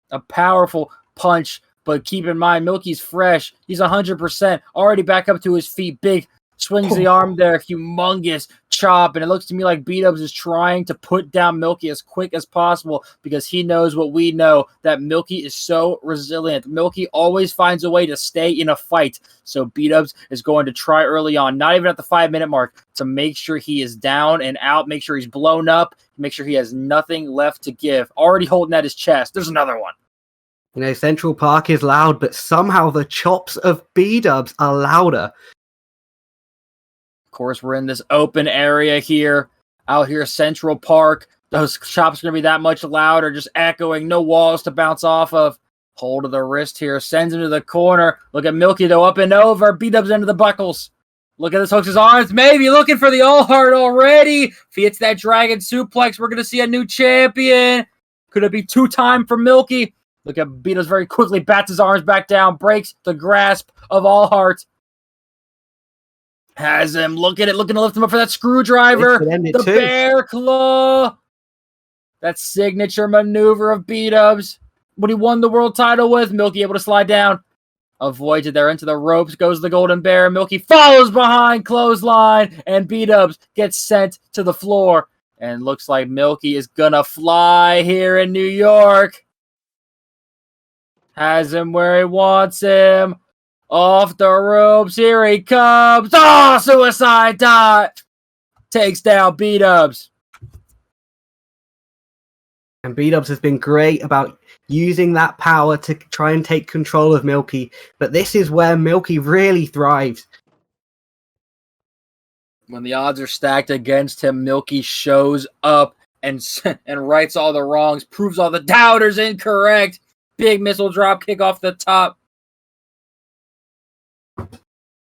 A powerful punch. But keep in mind, Milky's fresh. He's 100%. Already back up to his feet. Big swings the arm there. Humongous chop. And it looks to me like Bdubzz is trying to put down Milky as quick as possible because he knows what we know, that Milky is so resilient. Milky always finds a way to stay in a fight. So Bdubzz is going to try early on, not even at the 5-minute mark, to make sure he is down and out, make sure he's blown up, make sure he has nothing left to give. Already holding at his chest. There's another one. You know, Central Park is loud, but somehow the chops of Bdubzz are louder. Of course, we're in this open area here. Out here, Central Park. Those chops are going to be that much louder, just echoing. No walls to bounce off of. Hold of the wrist here. Sends him to the corner. Look at Milky, though, up and over. Bdubzz into the buckles. Look at this, hooks his arms. Maybe looking for the all-heart already. If he hits that dragon suplex, we're going to see a new champion. Could it be two-time for Milky? Look at Bdubzz very quickly, bats his arms back down, breaks the grasp of All Heart. Has him, look at it, looking to lift him up for that screwdriver. The bear claw. That signature maneuver of Bdubzz. What he won the world title with. Milky able to slide down. Avoids it there into the ropes, goes the golden bear. Milky follows behind, clothesline, and Bdubzz gets sent to the floor. And looks like Milky is gonna fly here in New York. Has him where he wants him. Off the ropes. Here he comes. Oh, suicide dive. Takes down Bdubzz. And Bdubzz has been great about using that power to try and take control of Milky. But this is where Milky really thrives. When the odds are stacked against him, Milky shows up and rights all the wrongs, proves all the doubters incorrect. Big missile drop kick off the top.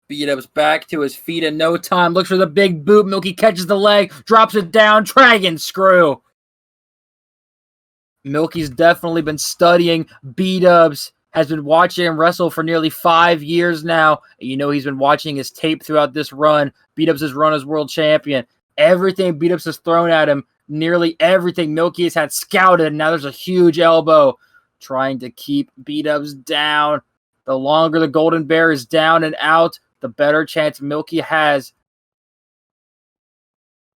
Bdubzz back to his feet in no time. Looks for the big boot. Milky catches the leg, drops it down. Dragon screw. Milky's definitely been studying Bdubzz. Has been watching him wrestle for nearly 5 years now. You know he's been watching his tape throughout this run. Bdubzz' run as world champion. Everything Bdubzz has thrown at him, nearly everything Milky has had scouted. And now there's a huge elbow trying to keep Bdubzz down. The longer the Golden Bear is down and out, the better chance Milky has.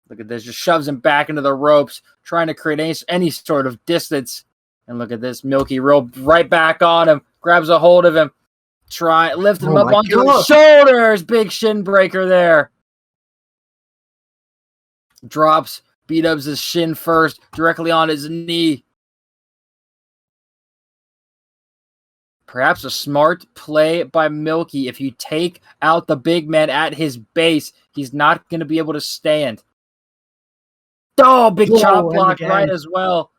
Look at this, just shoves him back into the ropes, trying to create any sort of distance. And look at this, Milky right back on him, grabs a hold of him, lifting him up onto his shoulders. Big shin breaker there. Drops Bdubzz' shin first, directly on his knee. Perhaps a smart play by Milky. If you take out the big man at his base, he's not going to be able to stand. Oh, big chop block right as well.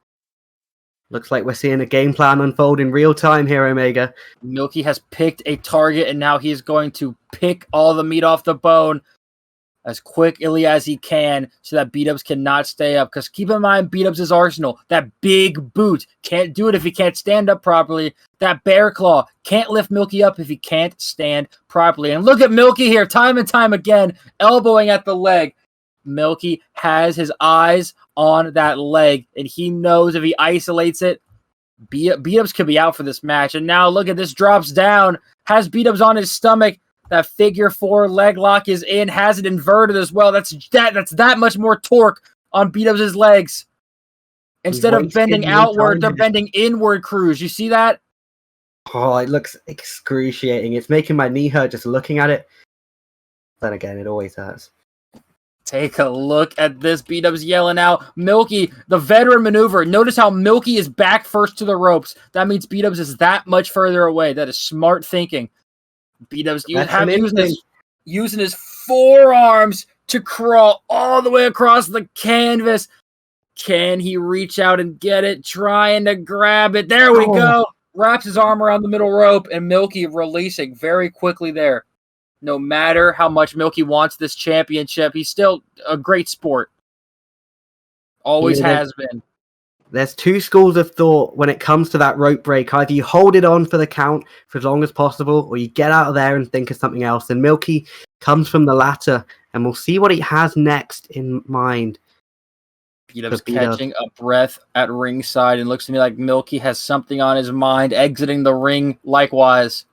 Looks like we're seeing a game plan unfold in real time here, Omega. Milky has picked a target, and now he's going to pick all the meat off the bone as quickly as he can so that Bdubzz cannot stay up. Because keep in mind, Bdubzz' arsenal, that big boot, can't do it if he can't stand up properly. That bear claw can't lift Milky up if he can't stand properly. And look at Milky here, time and time again, elbowing at the leg. Milky has his eyes on that leg, and he knows if he isolates it, Bdubzz could be out for this match. And now look at this, drops down, has Bdubzz on his stomach. That figure 4 leg lock is in, has it inverted as well. That's that much more torque on Bdubzz' legs. Instead of bending outward, they're bending inward, Cruz. You see that? Oh, it looks excruciating. It's making my knee hurt just looking at it. Then again, it always hurts. Take a look at this. Bdubzz yelling out. Milky, the veteran maneuver. Notice how Milky is back first to the ropes. That means Bdubzz is that much further away. That is smart thinking. Bdubzz using his forearms to crawl all the way across the canvas. Can he reach out and get it? Trying to grab it. There we go. Wraps his arm around the middle rope, and Milky releasing very quickly there. No matter how much Milky wants this championship, he's still a great sport. Always has been. There's two schools of thought when it comes to that rope break. Either you hold it on for the count for as long as possible, or you get out of there and think of something else. And Milky comes from the latter, and we'll see what he has next in mind. Bdubzz catching a breath at ringside, and looks to me like Milky has something on his mind, exiting the ring likewise.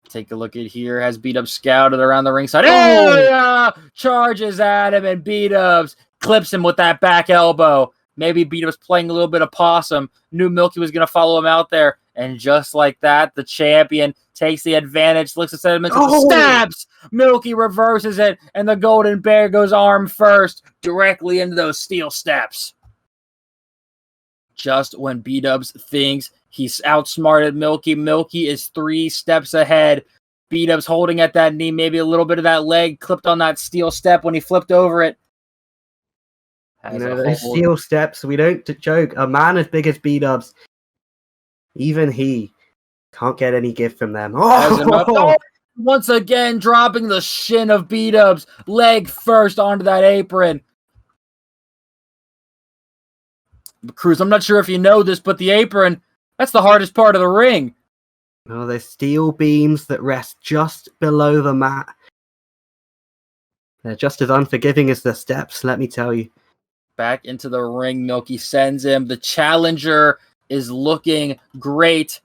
Take a look at here. Has Bdubzz scouted around the ringside. Oh! Charges at him, and Bdubzz clips him with that back elbow. Maybe Bdubzz playing a little bit of possum. Knew Milky was going to follow him out there. And just like that, the champion takes the advantage, looks at sentiments, stabs. Milky reverses it, and the Golden Bear goes arm first, directly into those steel steps. Just when Bdubzz thinks he's outsmarted Milky, Milky is 3 steps ahead. Bdubzz holding at that knee, maybe a little bit of that leg clipped on that steel step when he flipped over it. Those steel steps, we don't joke. A man as big as Bdubzz, even he can't get any gift from them. Once again, dropping the shin of Bdubzz, leg first onto that apron. Cruz, I'm not sure if you know this, but the apron, that's the hardest part of the ring. Oh, there's steel beams that rest just below the mat. They're just as unforgiving as the steps, let me tell you. Back into the ring, Milky sends him. The challenger is looking great.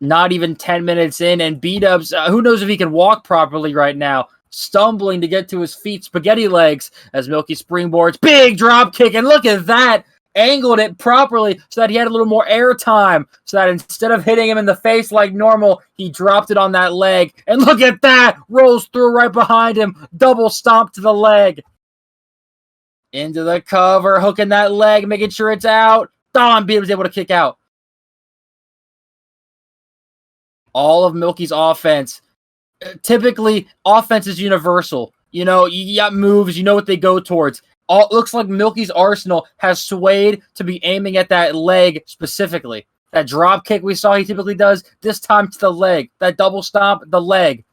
Not even 10 minutes in, and Bdubzz, who knows if he can walk properly right now. Stumbling to get to his feet, spaghetti legs, as Milky springboards. Big drop kick, and look at that! Angled it properly so that he had a little more air time, so that instead of hitting him in the face like normal, he dropped it on that leg. And look at that! Rolls through right behind him. Double stomp to the leg. Into the cover, hooking that leg, making sure it's out. Don Bdubzz able to kick out. All of Milky's offense. Typically, offense is universal. You know, you got moves, you know what they go towards. It looks like Milky's arsenal has swayed to be aiming at that leg specifically. That drop kick we saw he typically does, this time to the leg. That double stomp, the leg.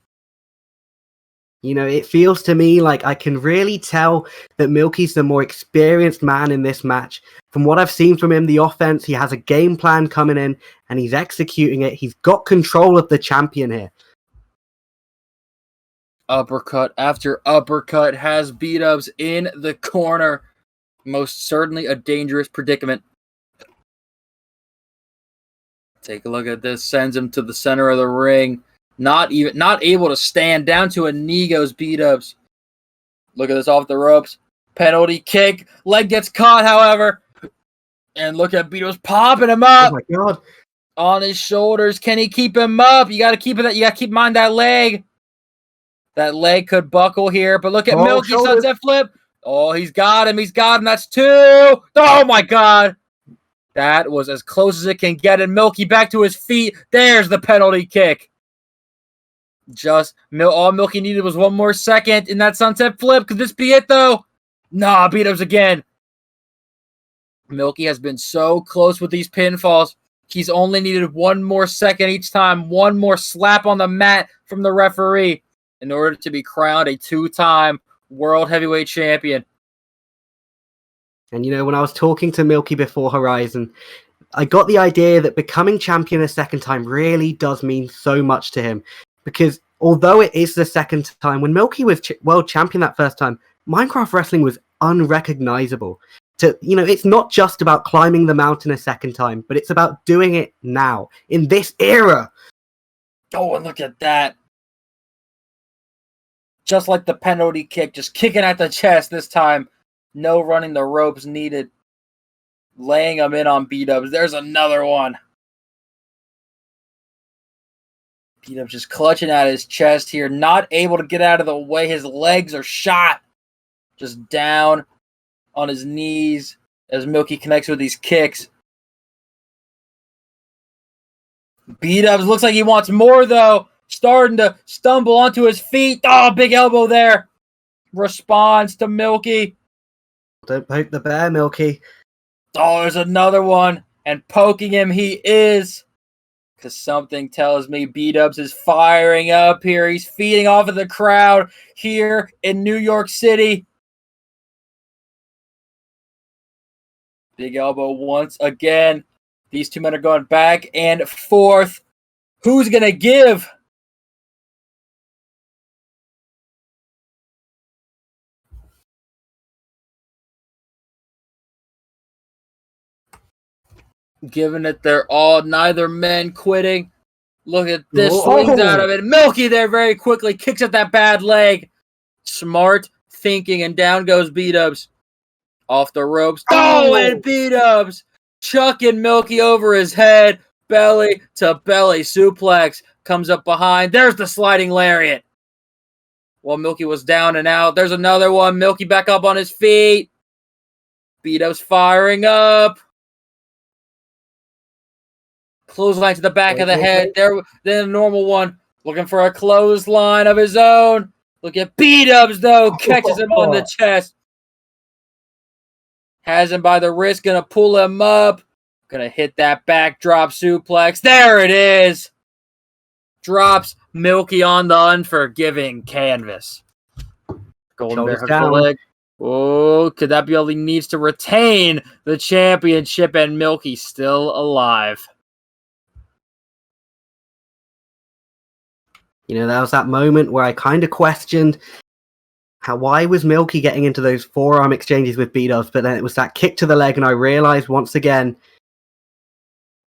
You know, it feels to me like I can really tell that Milky's the more experienced man in this match. From what I've seen from him, the offense, he has a game plan coming in, and he's executing it. He's got control of the champion here. Uppercut after uppercut has Bdubzz in the corner. Most certainly a dangerous predicament. Take a look at this. Sends him to the center of the ring. Not able to stand. Down to a knee goes Bdubzz. Look at this off the ropes. Penalty kick. Leg gets caught, however. And look at Bdubzz popping him up. Oh my god. On his shoulders. Can he keep him up? You gotta keep in mind that leg. That leg could buckle here, but look at Milky sunset flip. Oh, he's got him. That's 2. Oh my god. That was as close as it can get. And Milky back to his feet. There's the penalty kick. All Milky needed was 1 more second in that sunset flip. Could this be it, though? Nah, Bdubzz again. Milky has been so close with these pinfalls. He's only needed 1 more second each time. 1 more slap on the mat from the referee in order to be crowned a 2-time World Heavyweight Champion. And when I was talking to Milky before Horizon, I got the idea that becoming champion a second time really does mean so much to him. Because although it is the second time, when Milky was world champion that first time, Minecraft Wrestling was unrecognizable. It's not just about climbing the mountain a second time, but it's about doing it now, in this era. Oh, and look at that. Just like the penalty kick, just kicking at the chest this time. No running the ropes needed. Laying him in on Bdubzz. There's another one. Bdubzz just clutching at his chest here. Not able to get out of the way. His legs are shot. Just down on his knees as Milky connects with these kicks. Bdubzz looks like he wants more, though. Starting to stumble onto his feet. Oh, big elbow there. Responds to Milky. Don't poke the bear, Milky. Oh, there's another one. And poking him he is. Because something tells me Bdubzz is firing up here. He's feeding off of the crowd here in New York City. Big elbow once again. These two men are going back and forth. Who's going to give? Giving it their all. Neither men quitting. Look at this. Swings out of it. Milky there very quickly. Kicks at that bad leg. Smart thinking. And down goes Bdubzz. Off the ropes. Oh, and Bdubzz chucking Milky over his head. Belly to belly suplex. Comes up behind. There's the sliding lariat. Well, Milky was down and out. There's another one. Milky back up on his feet. Bdubzz firing up. Clothesline to the back of the head. Then a normal one. Looking for a clothesline of his own. Look at Bdubzz, though. Catches him on the chest. Has him by the wrist. Gonna pull him up. Gonna hit that backdrop suplex. There it is. Drops Milky on the unforgiving canvas. Golden Bear hooks the leg. Oh, could that be all he needs to retain the championship? And Milky still alive. That was that moment where I kind of questioned why was Milky getting into those forearm exchanges with Bdubzz, but then it was that kick to the leg, and I realized once again,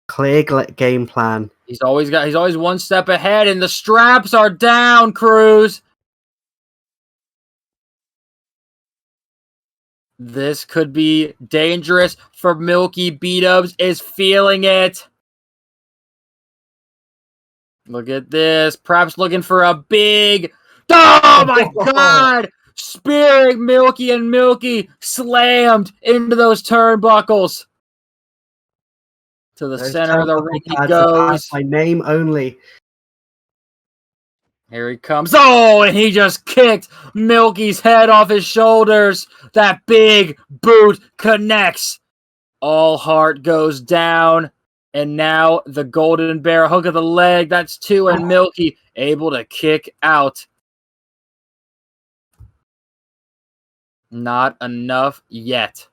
clear game plan. He's always 1 step ahead, and the straps are down, Cruz. This could be dangerous for Milky. Bdubzz is feeling it. Look at this. Perhaps looking for a big... Oh, my God! Spearing Milky, and Milky slammed into those turnbuckles. To the center of the ring he goes. By name only. Here he comes. Oh, and he just kicked Milky's head off his shoulders. That big boot connects. All heart goes down. And now the Golden Bear hook of the leg. That's 2, and Milky able to kick out. Not enough yet.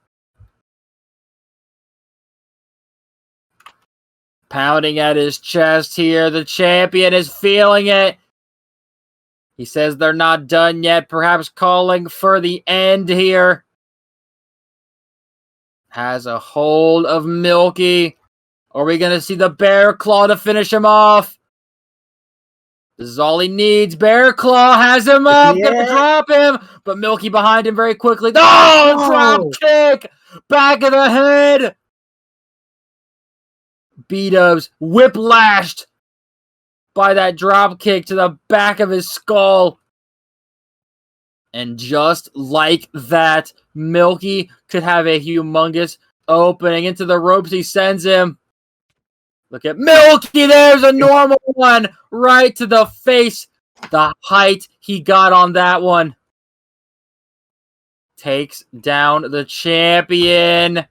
Pounding at his chest here. The champion is feeling it. He says they're not done yet, perhaps calling for the end here. Has a hold of Milky. Are we going to see the Bear Claw to finish him off? This is all he needs. Bear Claw has him up. Gonna drop him. But Milky behind him very quickly. Oh, drop kick. Back of the head. Bdubzz whiplashed by that drop kick to the back of his skull. And just like that, Milky could have a humongous opening into the ropes. He sends him. Look at Milky. There's a normal one right to the face. The height he got on that one. Takes down the champion.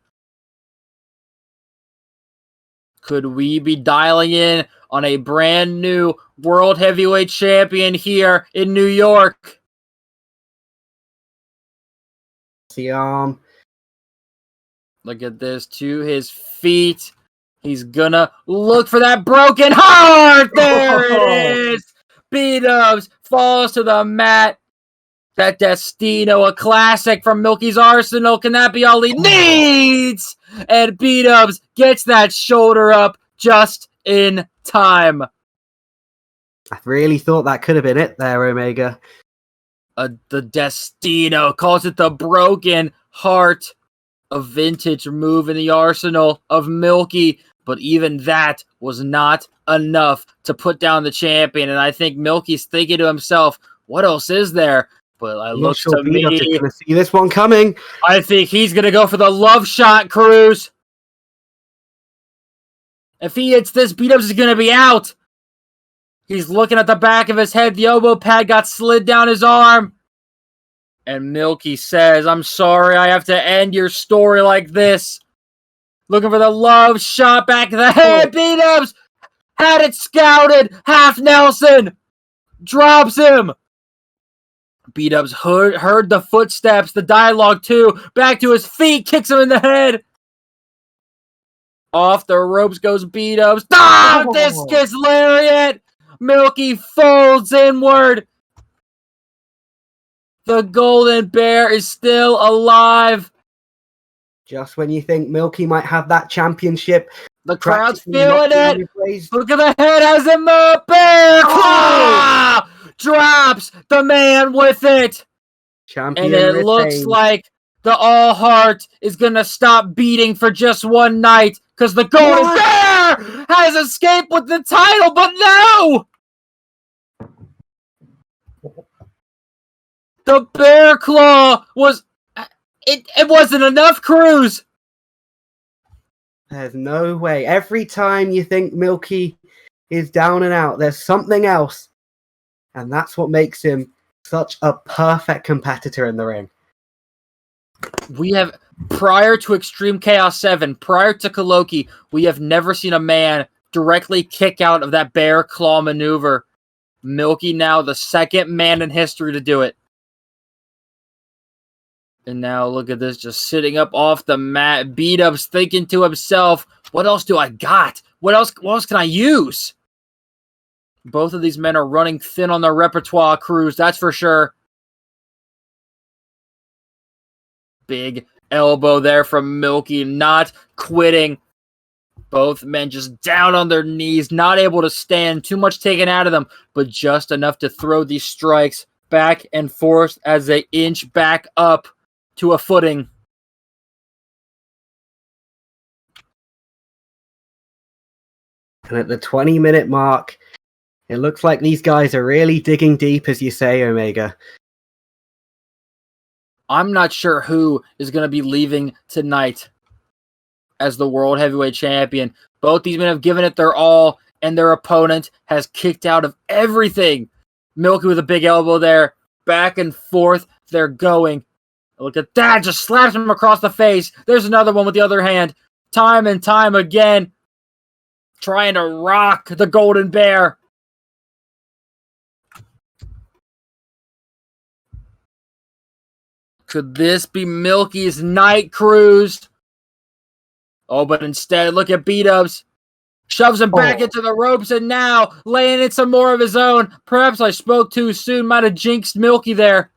Could we be dialing in on a brand new World Heavyweight Champion here in New York? The arm. Look at this, to his feet. He's gonna look for that broken heart. There it is. Bdubzz falls to the mat. That Destino, a classic from Milky's arsenal. Can that be all he needs? And Bdubzz gets that shoulder up just in time. I really thought that could have been it there, Omega. The Destino calls it the broken heart. A vintage move in the arsenal of Milky. But even that was not enough to put down the champion. And I think Milky's thinking to himself, what else is there? But I look to me, gonna see this one coming. I think he's going to go for the love shot, Cruz. If he hits this, Bdubzz is going to be out. He's looking at the back of his head. The elbow pad got slid down his arm. And Milky says, I'm sorry I have to end your story like this. Looking for the love shot back of the head. Bdubzz had it scouted. Half Nelson drops him. Bdubzz heard the footsteps, the dialogue too. Back to his feet, kicks him in the head. Off the ropes goes Bdubzz. Ah, discus lariat. Milky folds inward. The Golden Bear is still alive. Just when you think Milky might have that championship, the crowd's feeling it. Look at the head, has him up. Bear Claw drops the man with it. Champion and it looks like the All Heart is going to stop beating for just one night because the Golden Bear has escaped with the title, but no! The Bear Claw was... It wasn't enough, Cruz. There's no way. Every time you think Milky is down and out, there's something else. And that's what makes him such a perfect competitor in the ring. We have, prior to Extreme Chaos 7, prior to Kholoki, we have never seen a man directly kick out of that Bear Claw maneuver. Milky now the second man in history to do it. And now look at this, just sitting up off the mat. Bdubzz thinking to himself, what else do I got? What else can I use? Both of these men are running thin on their repertoire, Cruz, that's for sure. Big elbow there from Milky, not quitting. Both men just down on their knees, not able to stand. Too much taken out of them, but just enough to throw these strikes back and forth as they inch back up to a footing. And at the 20-minute mark, it looks like these guys are really digging deep, as you say, Omega. I'm not sure who is going to be leaving tonight as the World Heavyweight Champion. Both these men have given it their all, and their opponent has kicked out of everything. Milky with a big elbow there. Back and forth they're going. Look at that. Just slaps him across the face. There's another one with the other hand. Time and time again. Trying to rock the Golden Bear. Could this be Milky's night, Cruz? Oh, but instead, look at Bdubzz. Shoves him back into the ropes, and now laying in some more of his own. Perhaps I spoke too soon. Might have jinxed Milky there.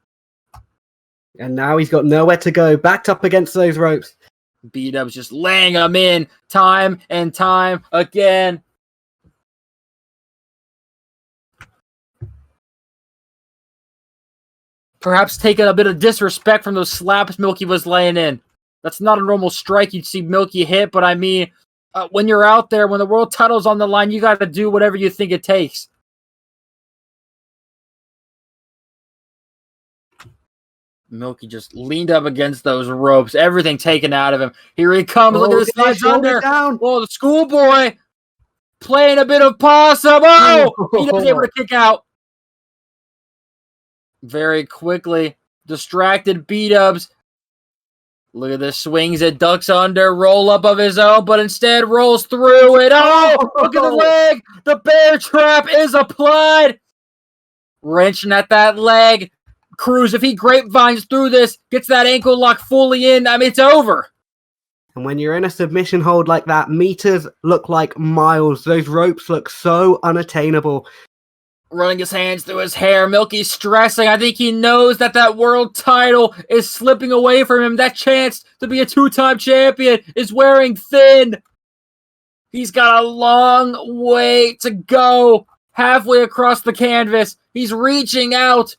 And now he's got nowhere to go. Backed up against those ropes. Bdubzz just laying him in time and time again. Perhaps taking a bit of disrespect from those slaps Milky was laying in. That's not a normal strike you'd see Milky hit, but I mean, when you're out there, when the world title's on the line, you got to do whatever you think it takes. Milky just leaned up against those ropes, everything taken out of him. Here he comes. Look at this slides under. Oh, the schoolboy playing a bit of possum. Oh, he was able to kick out. Very quickly, distracted Bdubzz. Look at this, swings it, ducks under, roll up of his own, but instead rolls through it. Oh, look at the leg. The bear trap is applied. Wrenching at that leg. Cruz, if he grapevines through this, gets that ankle lock fully in, I mean, it's over. And when you're in a submission hold like that, meters look like miles. Those ropes look so unattainable. Running his hands through his hair. Milky's stressing. I think he knows that world title is slipping away from him. That chance to be a two-time champion is wearing thin. He's got a long way to go. Halfway across the canvas. He's reaching out.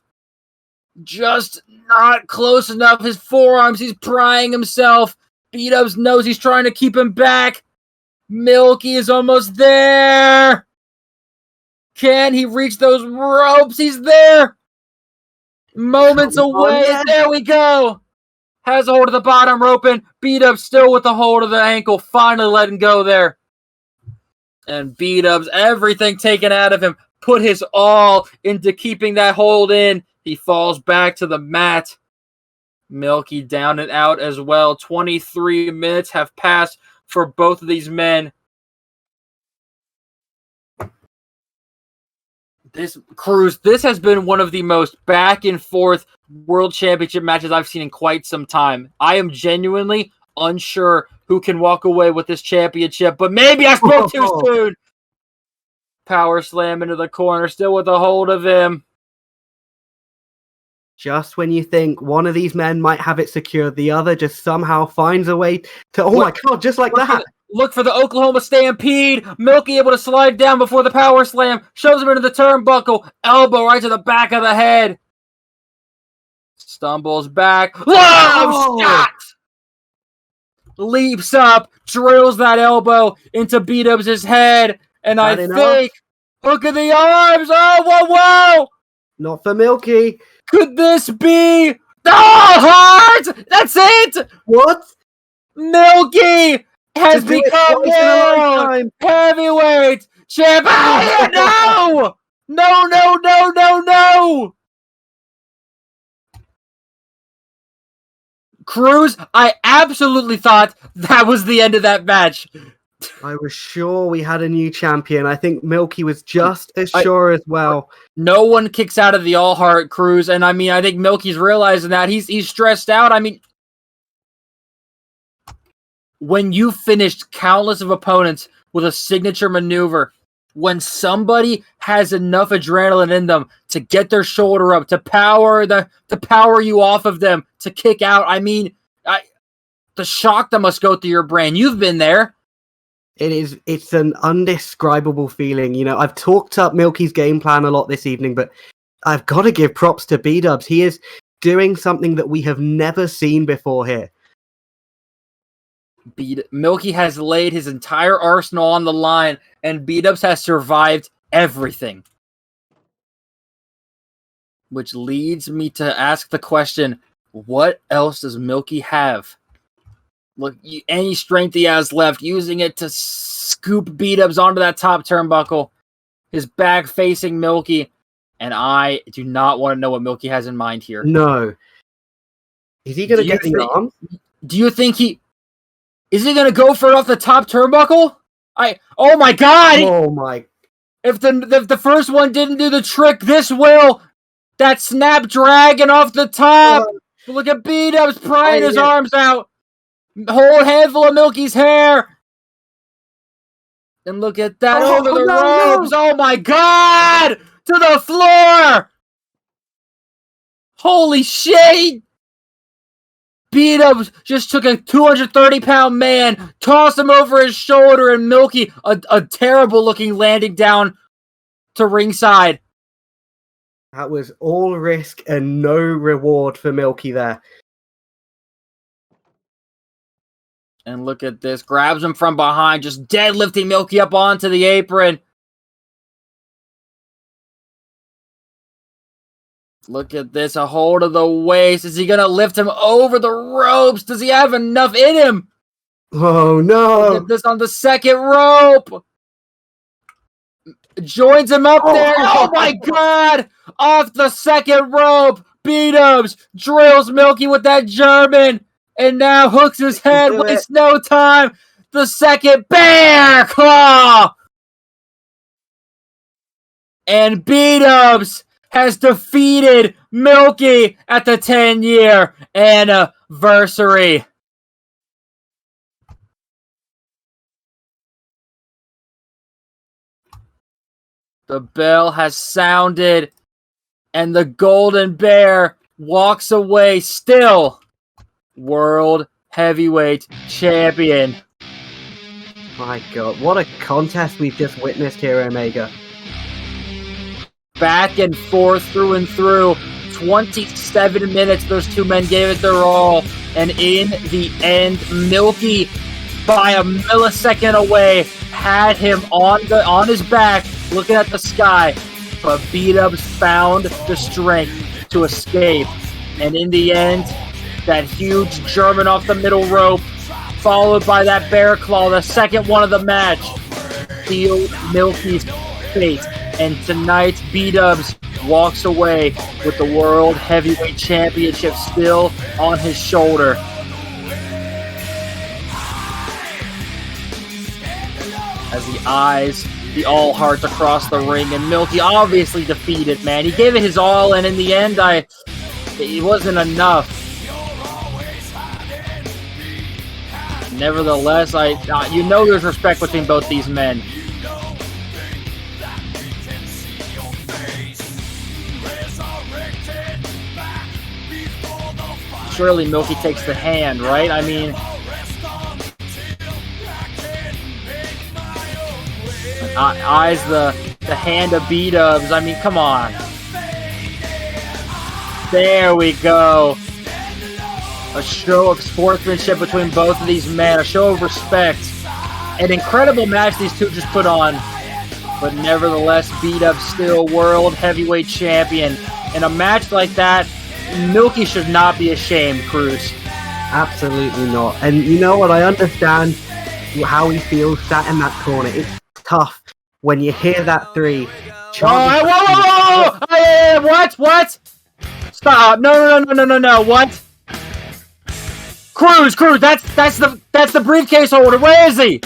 Just not close enough. His forearms, he's prying himself. Bdubzz knows he's trying to keep him back. Milky is almost there. Can he reach those ropes? He's there. Moments away. There we go. Has a hold of the bottom rope, and Bdubzz still with the hold of the ankle. Finally letting go there. And Bdubzz, everything taken out of him, put his all into keeping that hold in. He falls back to the mat. Milky down and out as well. 23 minutes have passed for both of these men. This has been one of the most back and forth world championship matches I've seen in quite some time. I am genuinely unsure who can walk away with this championship, but maybe I spoke too soon. Power slam into the corner, still with a hold of him. Just when you think one of these men might have it secured, the other just somehow finds a way to, my God, just like that. Look for the Oklahoma Stampede. Milky able to slide down before the power slam. Shoves him into the turnbuckle. Elbow right to the back of the head. Stumbles back. Shot! Leaps up. Drills that elbow into Bdubzz' head. And I think, look at the arms. Oh, whoa. Not for Milky. Could this be? Heart! That's it! What? Milky has become world heavyweight champion! No! No! Cruz, I absolutely thought that was the end of that match. I was sure we had a new champion. I think Milky was just as sure as well. No one kicks out of the All Heart, Cruz, and I mean, I think Milky's realizing that. He's stressed out. I mean, when you finished countless of opponents with a signature maneuver, when somebody has enough adrenaline in them to get their shoulder up, to power you off of them, to kick out, I mean, the shock that must go through your brain. You've been there. It's an undescribable feeling. You know, I've talked up Milky's game plan a lot this evening, but I've got to give props to Bdubzz. He is doing something that we have never seen before here. Milky has laid his entire arsenal on the line, and Bdubzz has survived everything. Which leads me to ask the question, what else does Milky have? Look, any strength he has left, using it to scoop Bdubzz onto that top turnbuckle. His back facing Milky. And I do not want to know what Milky has in mind here. No. Is he going to get the arm? Do you think is he going to go for it off the top turnbuckle? Oh my God! Oh my. If the first one didn't do the trick, this will. That snapdragon off the top. Look at Bdubzz prying his arms out. Whole handful of Milky's hair. And look at that Oh, over the no, ropes. Oh my God! To the floor! Holy shit! Bdubzz just took a 230-pound man, tossed him over his shoulder, and Milky, a terrible-looking landing down to ringside. That was all risk and no reward for Milky there. And look at this. Grabs him from behind, just deadlifting Milky up onto the apron. Look at this. A hold of the waist. Is he going to lift him over the ropes? Does he have enough in him? Oh, no. Look at this on the second rope. Joins him up there. Oh, my God. Off the second rope. Bdubzz drills Milky with that German. And now hooks his head. Wastes no time. The second bear claw. And Bdubzz has defeated Milky at the 10-year anniversary. The bell has sounded, and the Golden Bear walks away still World Heavyweight Champion. My God, what a contest we've just witnessed here, Omega. Back and forth, through and through. 27 minutes, those two men gave it their all. And in the end, Milky, by a millisecond away, had him on his back, looking at the sky. But Bdubzz found the strength to escape. And in the end, that huge German off the middle rope, followed by that bear claw, the second one of the match, sealed Milky's fate. And tonight, Bdubzz walks away with the World Heavyweight Championship still on his shoulder. As he eyes the All Hearts across the ring, and Milky obviously defeated, man. He gave it his all, and in the end, it wasn't enough. Nevertheless, you know there's respect between both these men. Surely Milky takes the hand, right? I mean, eyes the hand of Bdubzz. I mean, come on. There we go. A show of sportsmanship between both of these men. A show of respect. An incredible match these two just put on. But nevertheless, Bdubzz still World Heavyweight Champion. In a match like that, Milky should not be ashamed, Cruz. Absolutely not. And you know what? I understand how he feels sat in that corner. It's tough when you hear that three. Whoa! What? Stop! No! What? Cruz! That's the briefcase holder. Where is he?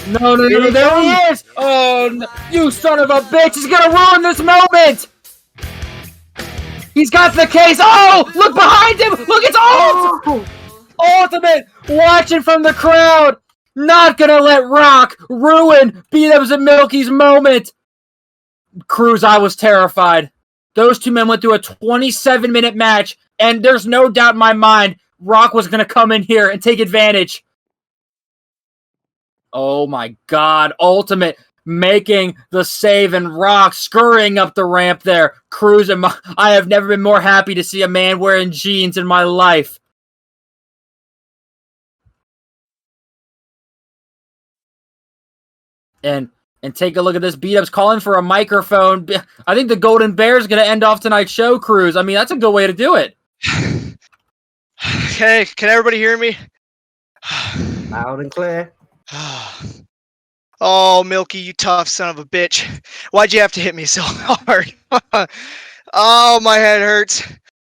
No! There he is! Oh, no. You son of a bitch! He's gonna ruin this moment! He's got the case. Oh, look behind him. Look, it's Ultimate watching from the crowd. Not going to let Rock ruin Bdubzz and Milky's moment. Cruz, I was terrified. Those two men went through a 27-minute match, and there's no doubt in my mind Rock was going to come in here and take advantage. Oh, my God. Ultimate making the save, and Rock scurrying up the ramp there. Cruz, I have never been more happy to see a man wearing jeans in my life. And take a look at this. Bdubzz calling for a microphone. I think the Golden Bear is going to end off tonight's show, Cruz. I mean, that's a good way to do it. Okay, can everybody hear me? Loud and clear. Oh, Milky, you tough son of a bitch. Why'd you have to hit me so hard? Oh, my head hurts.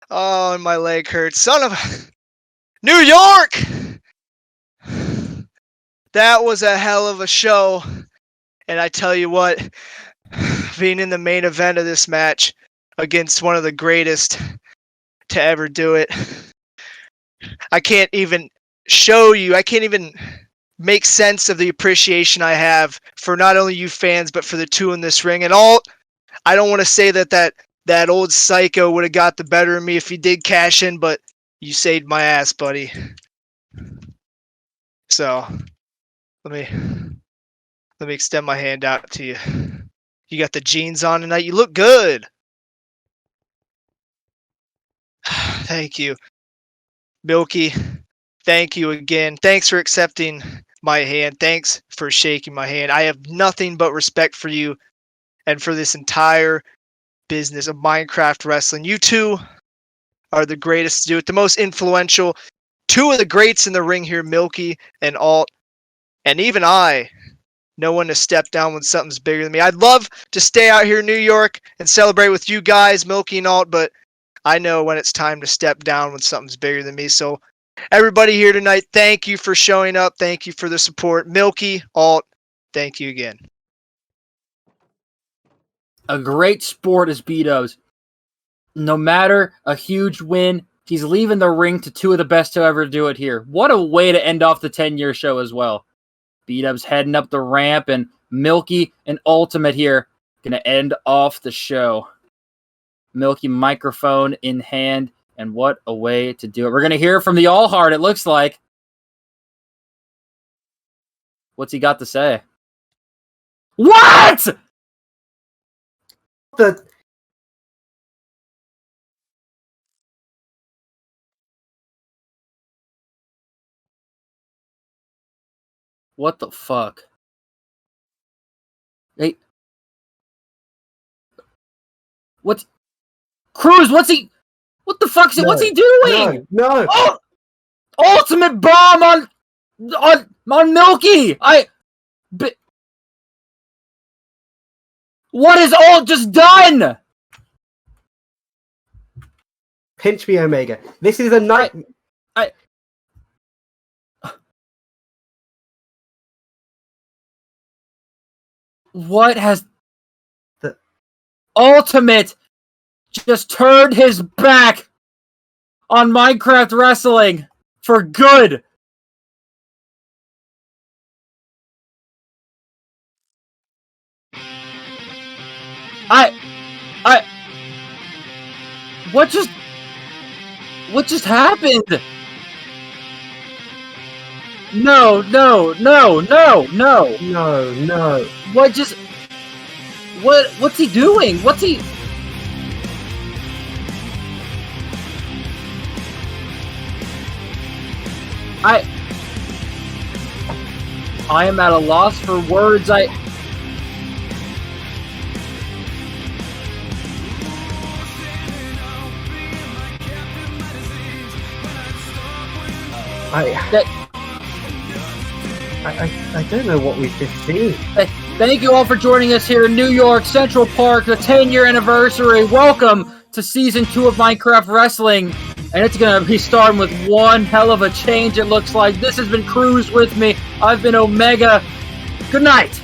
Oh, and my leg hurts. Son of a... New York! That was a hell of a show. And I tell you what, being in the main event of this match against one of the greatest to ever do it, I can't even show you. I can't even make sense of the appreciation I have for not only you fans, but for the two in this ring. And all, I don't want to say that old psycho would have got the better of me if he did cash in, but you saved my ass, buddy. So let me extend my hand out to you. You got the jeans on tonight. You look good. Thank you. Milky, thank you again. Thanks for accepting my hand. Thanks for shaking my hand. I have nothing but respect for you and for this entire business of Minecraft wrestling. You two are the greatest to do it, the most influential. Two of the greats in the ring here, Milky and Alt. And even I know when to step down when something's bigger than me. I'd love to stay out here in New York and celebrate with you guys, Milky and Alt, but I know when it's time to step down when something's bigger than me. So everybody here tonight, thank you for showing up. Thank you for the support. Milky, Alt, thank you again. A great sport is Bdubzz. No matter a huge win, he's leaving the ring to two of the best to ever do it here. What a way to end off the 10-year show as well. Bdubzz heading up the ramp, and Milky and Ultimate here gonna end off the show. Milky microphone in hand, and what a way to do it. We're gonna hear from the All Heart, it looks like. What's he got to say? What?! What the fuck? Hey. What's... Cruz, what's he... What the fuck is it? What's he doing? No. Oh! Ultimate bomb on Milky! What is Alt just done? Pinch me, Omega. This is a night. What has the Ultimate just turned his back on Minecraft wrestling for good? What just happened? No. What's he doing? I am at a loss for words. I don't know what we've just seen. Thank you all for joining us here in New York, Central Park, the 10-year anniversary. Welcome to Season 2 of Minecraft Wrestling. And it's going to be starting with one hell of a change, it looks like. This has been Cruz with me. I've been Omega. Good night.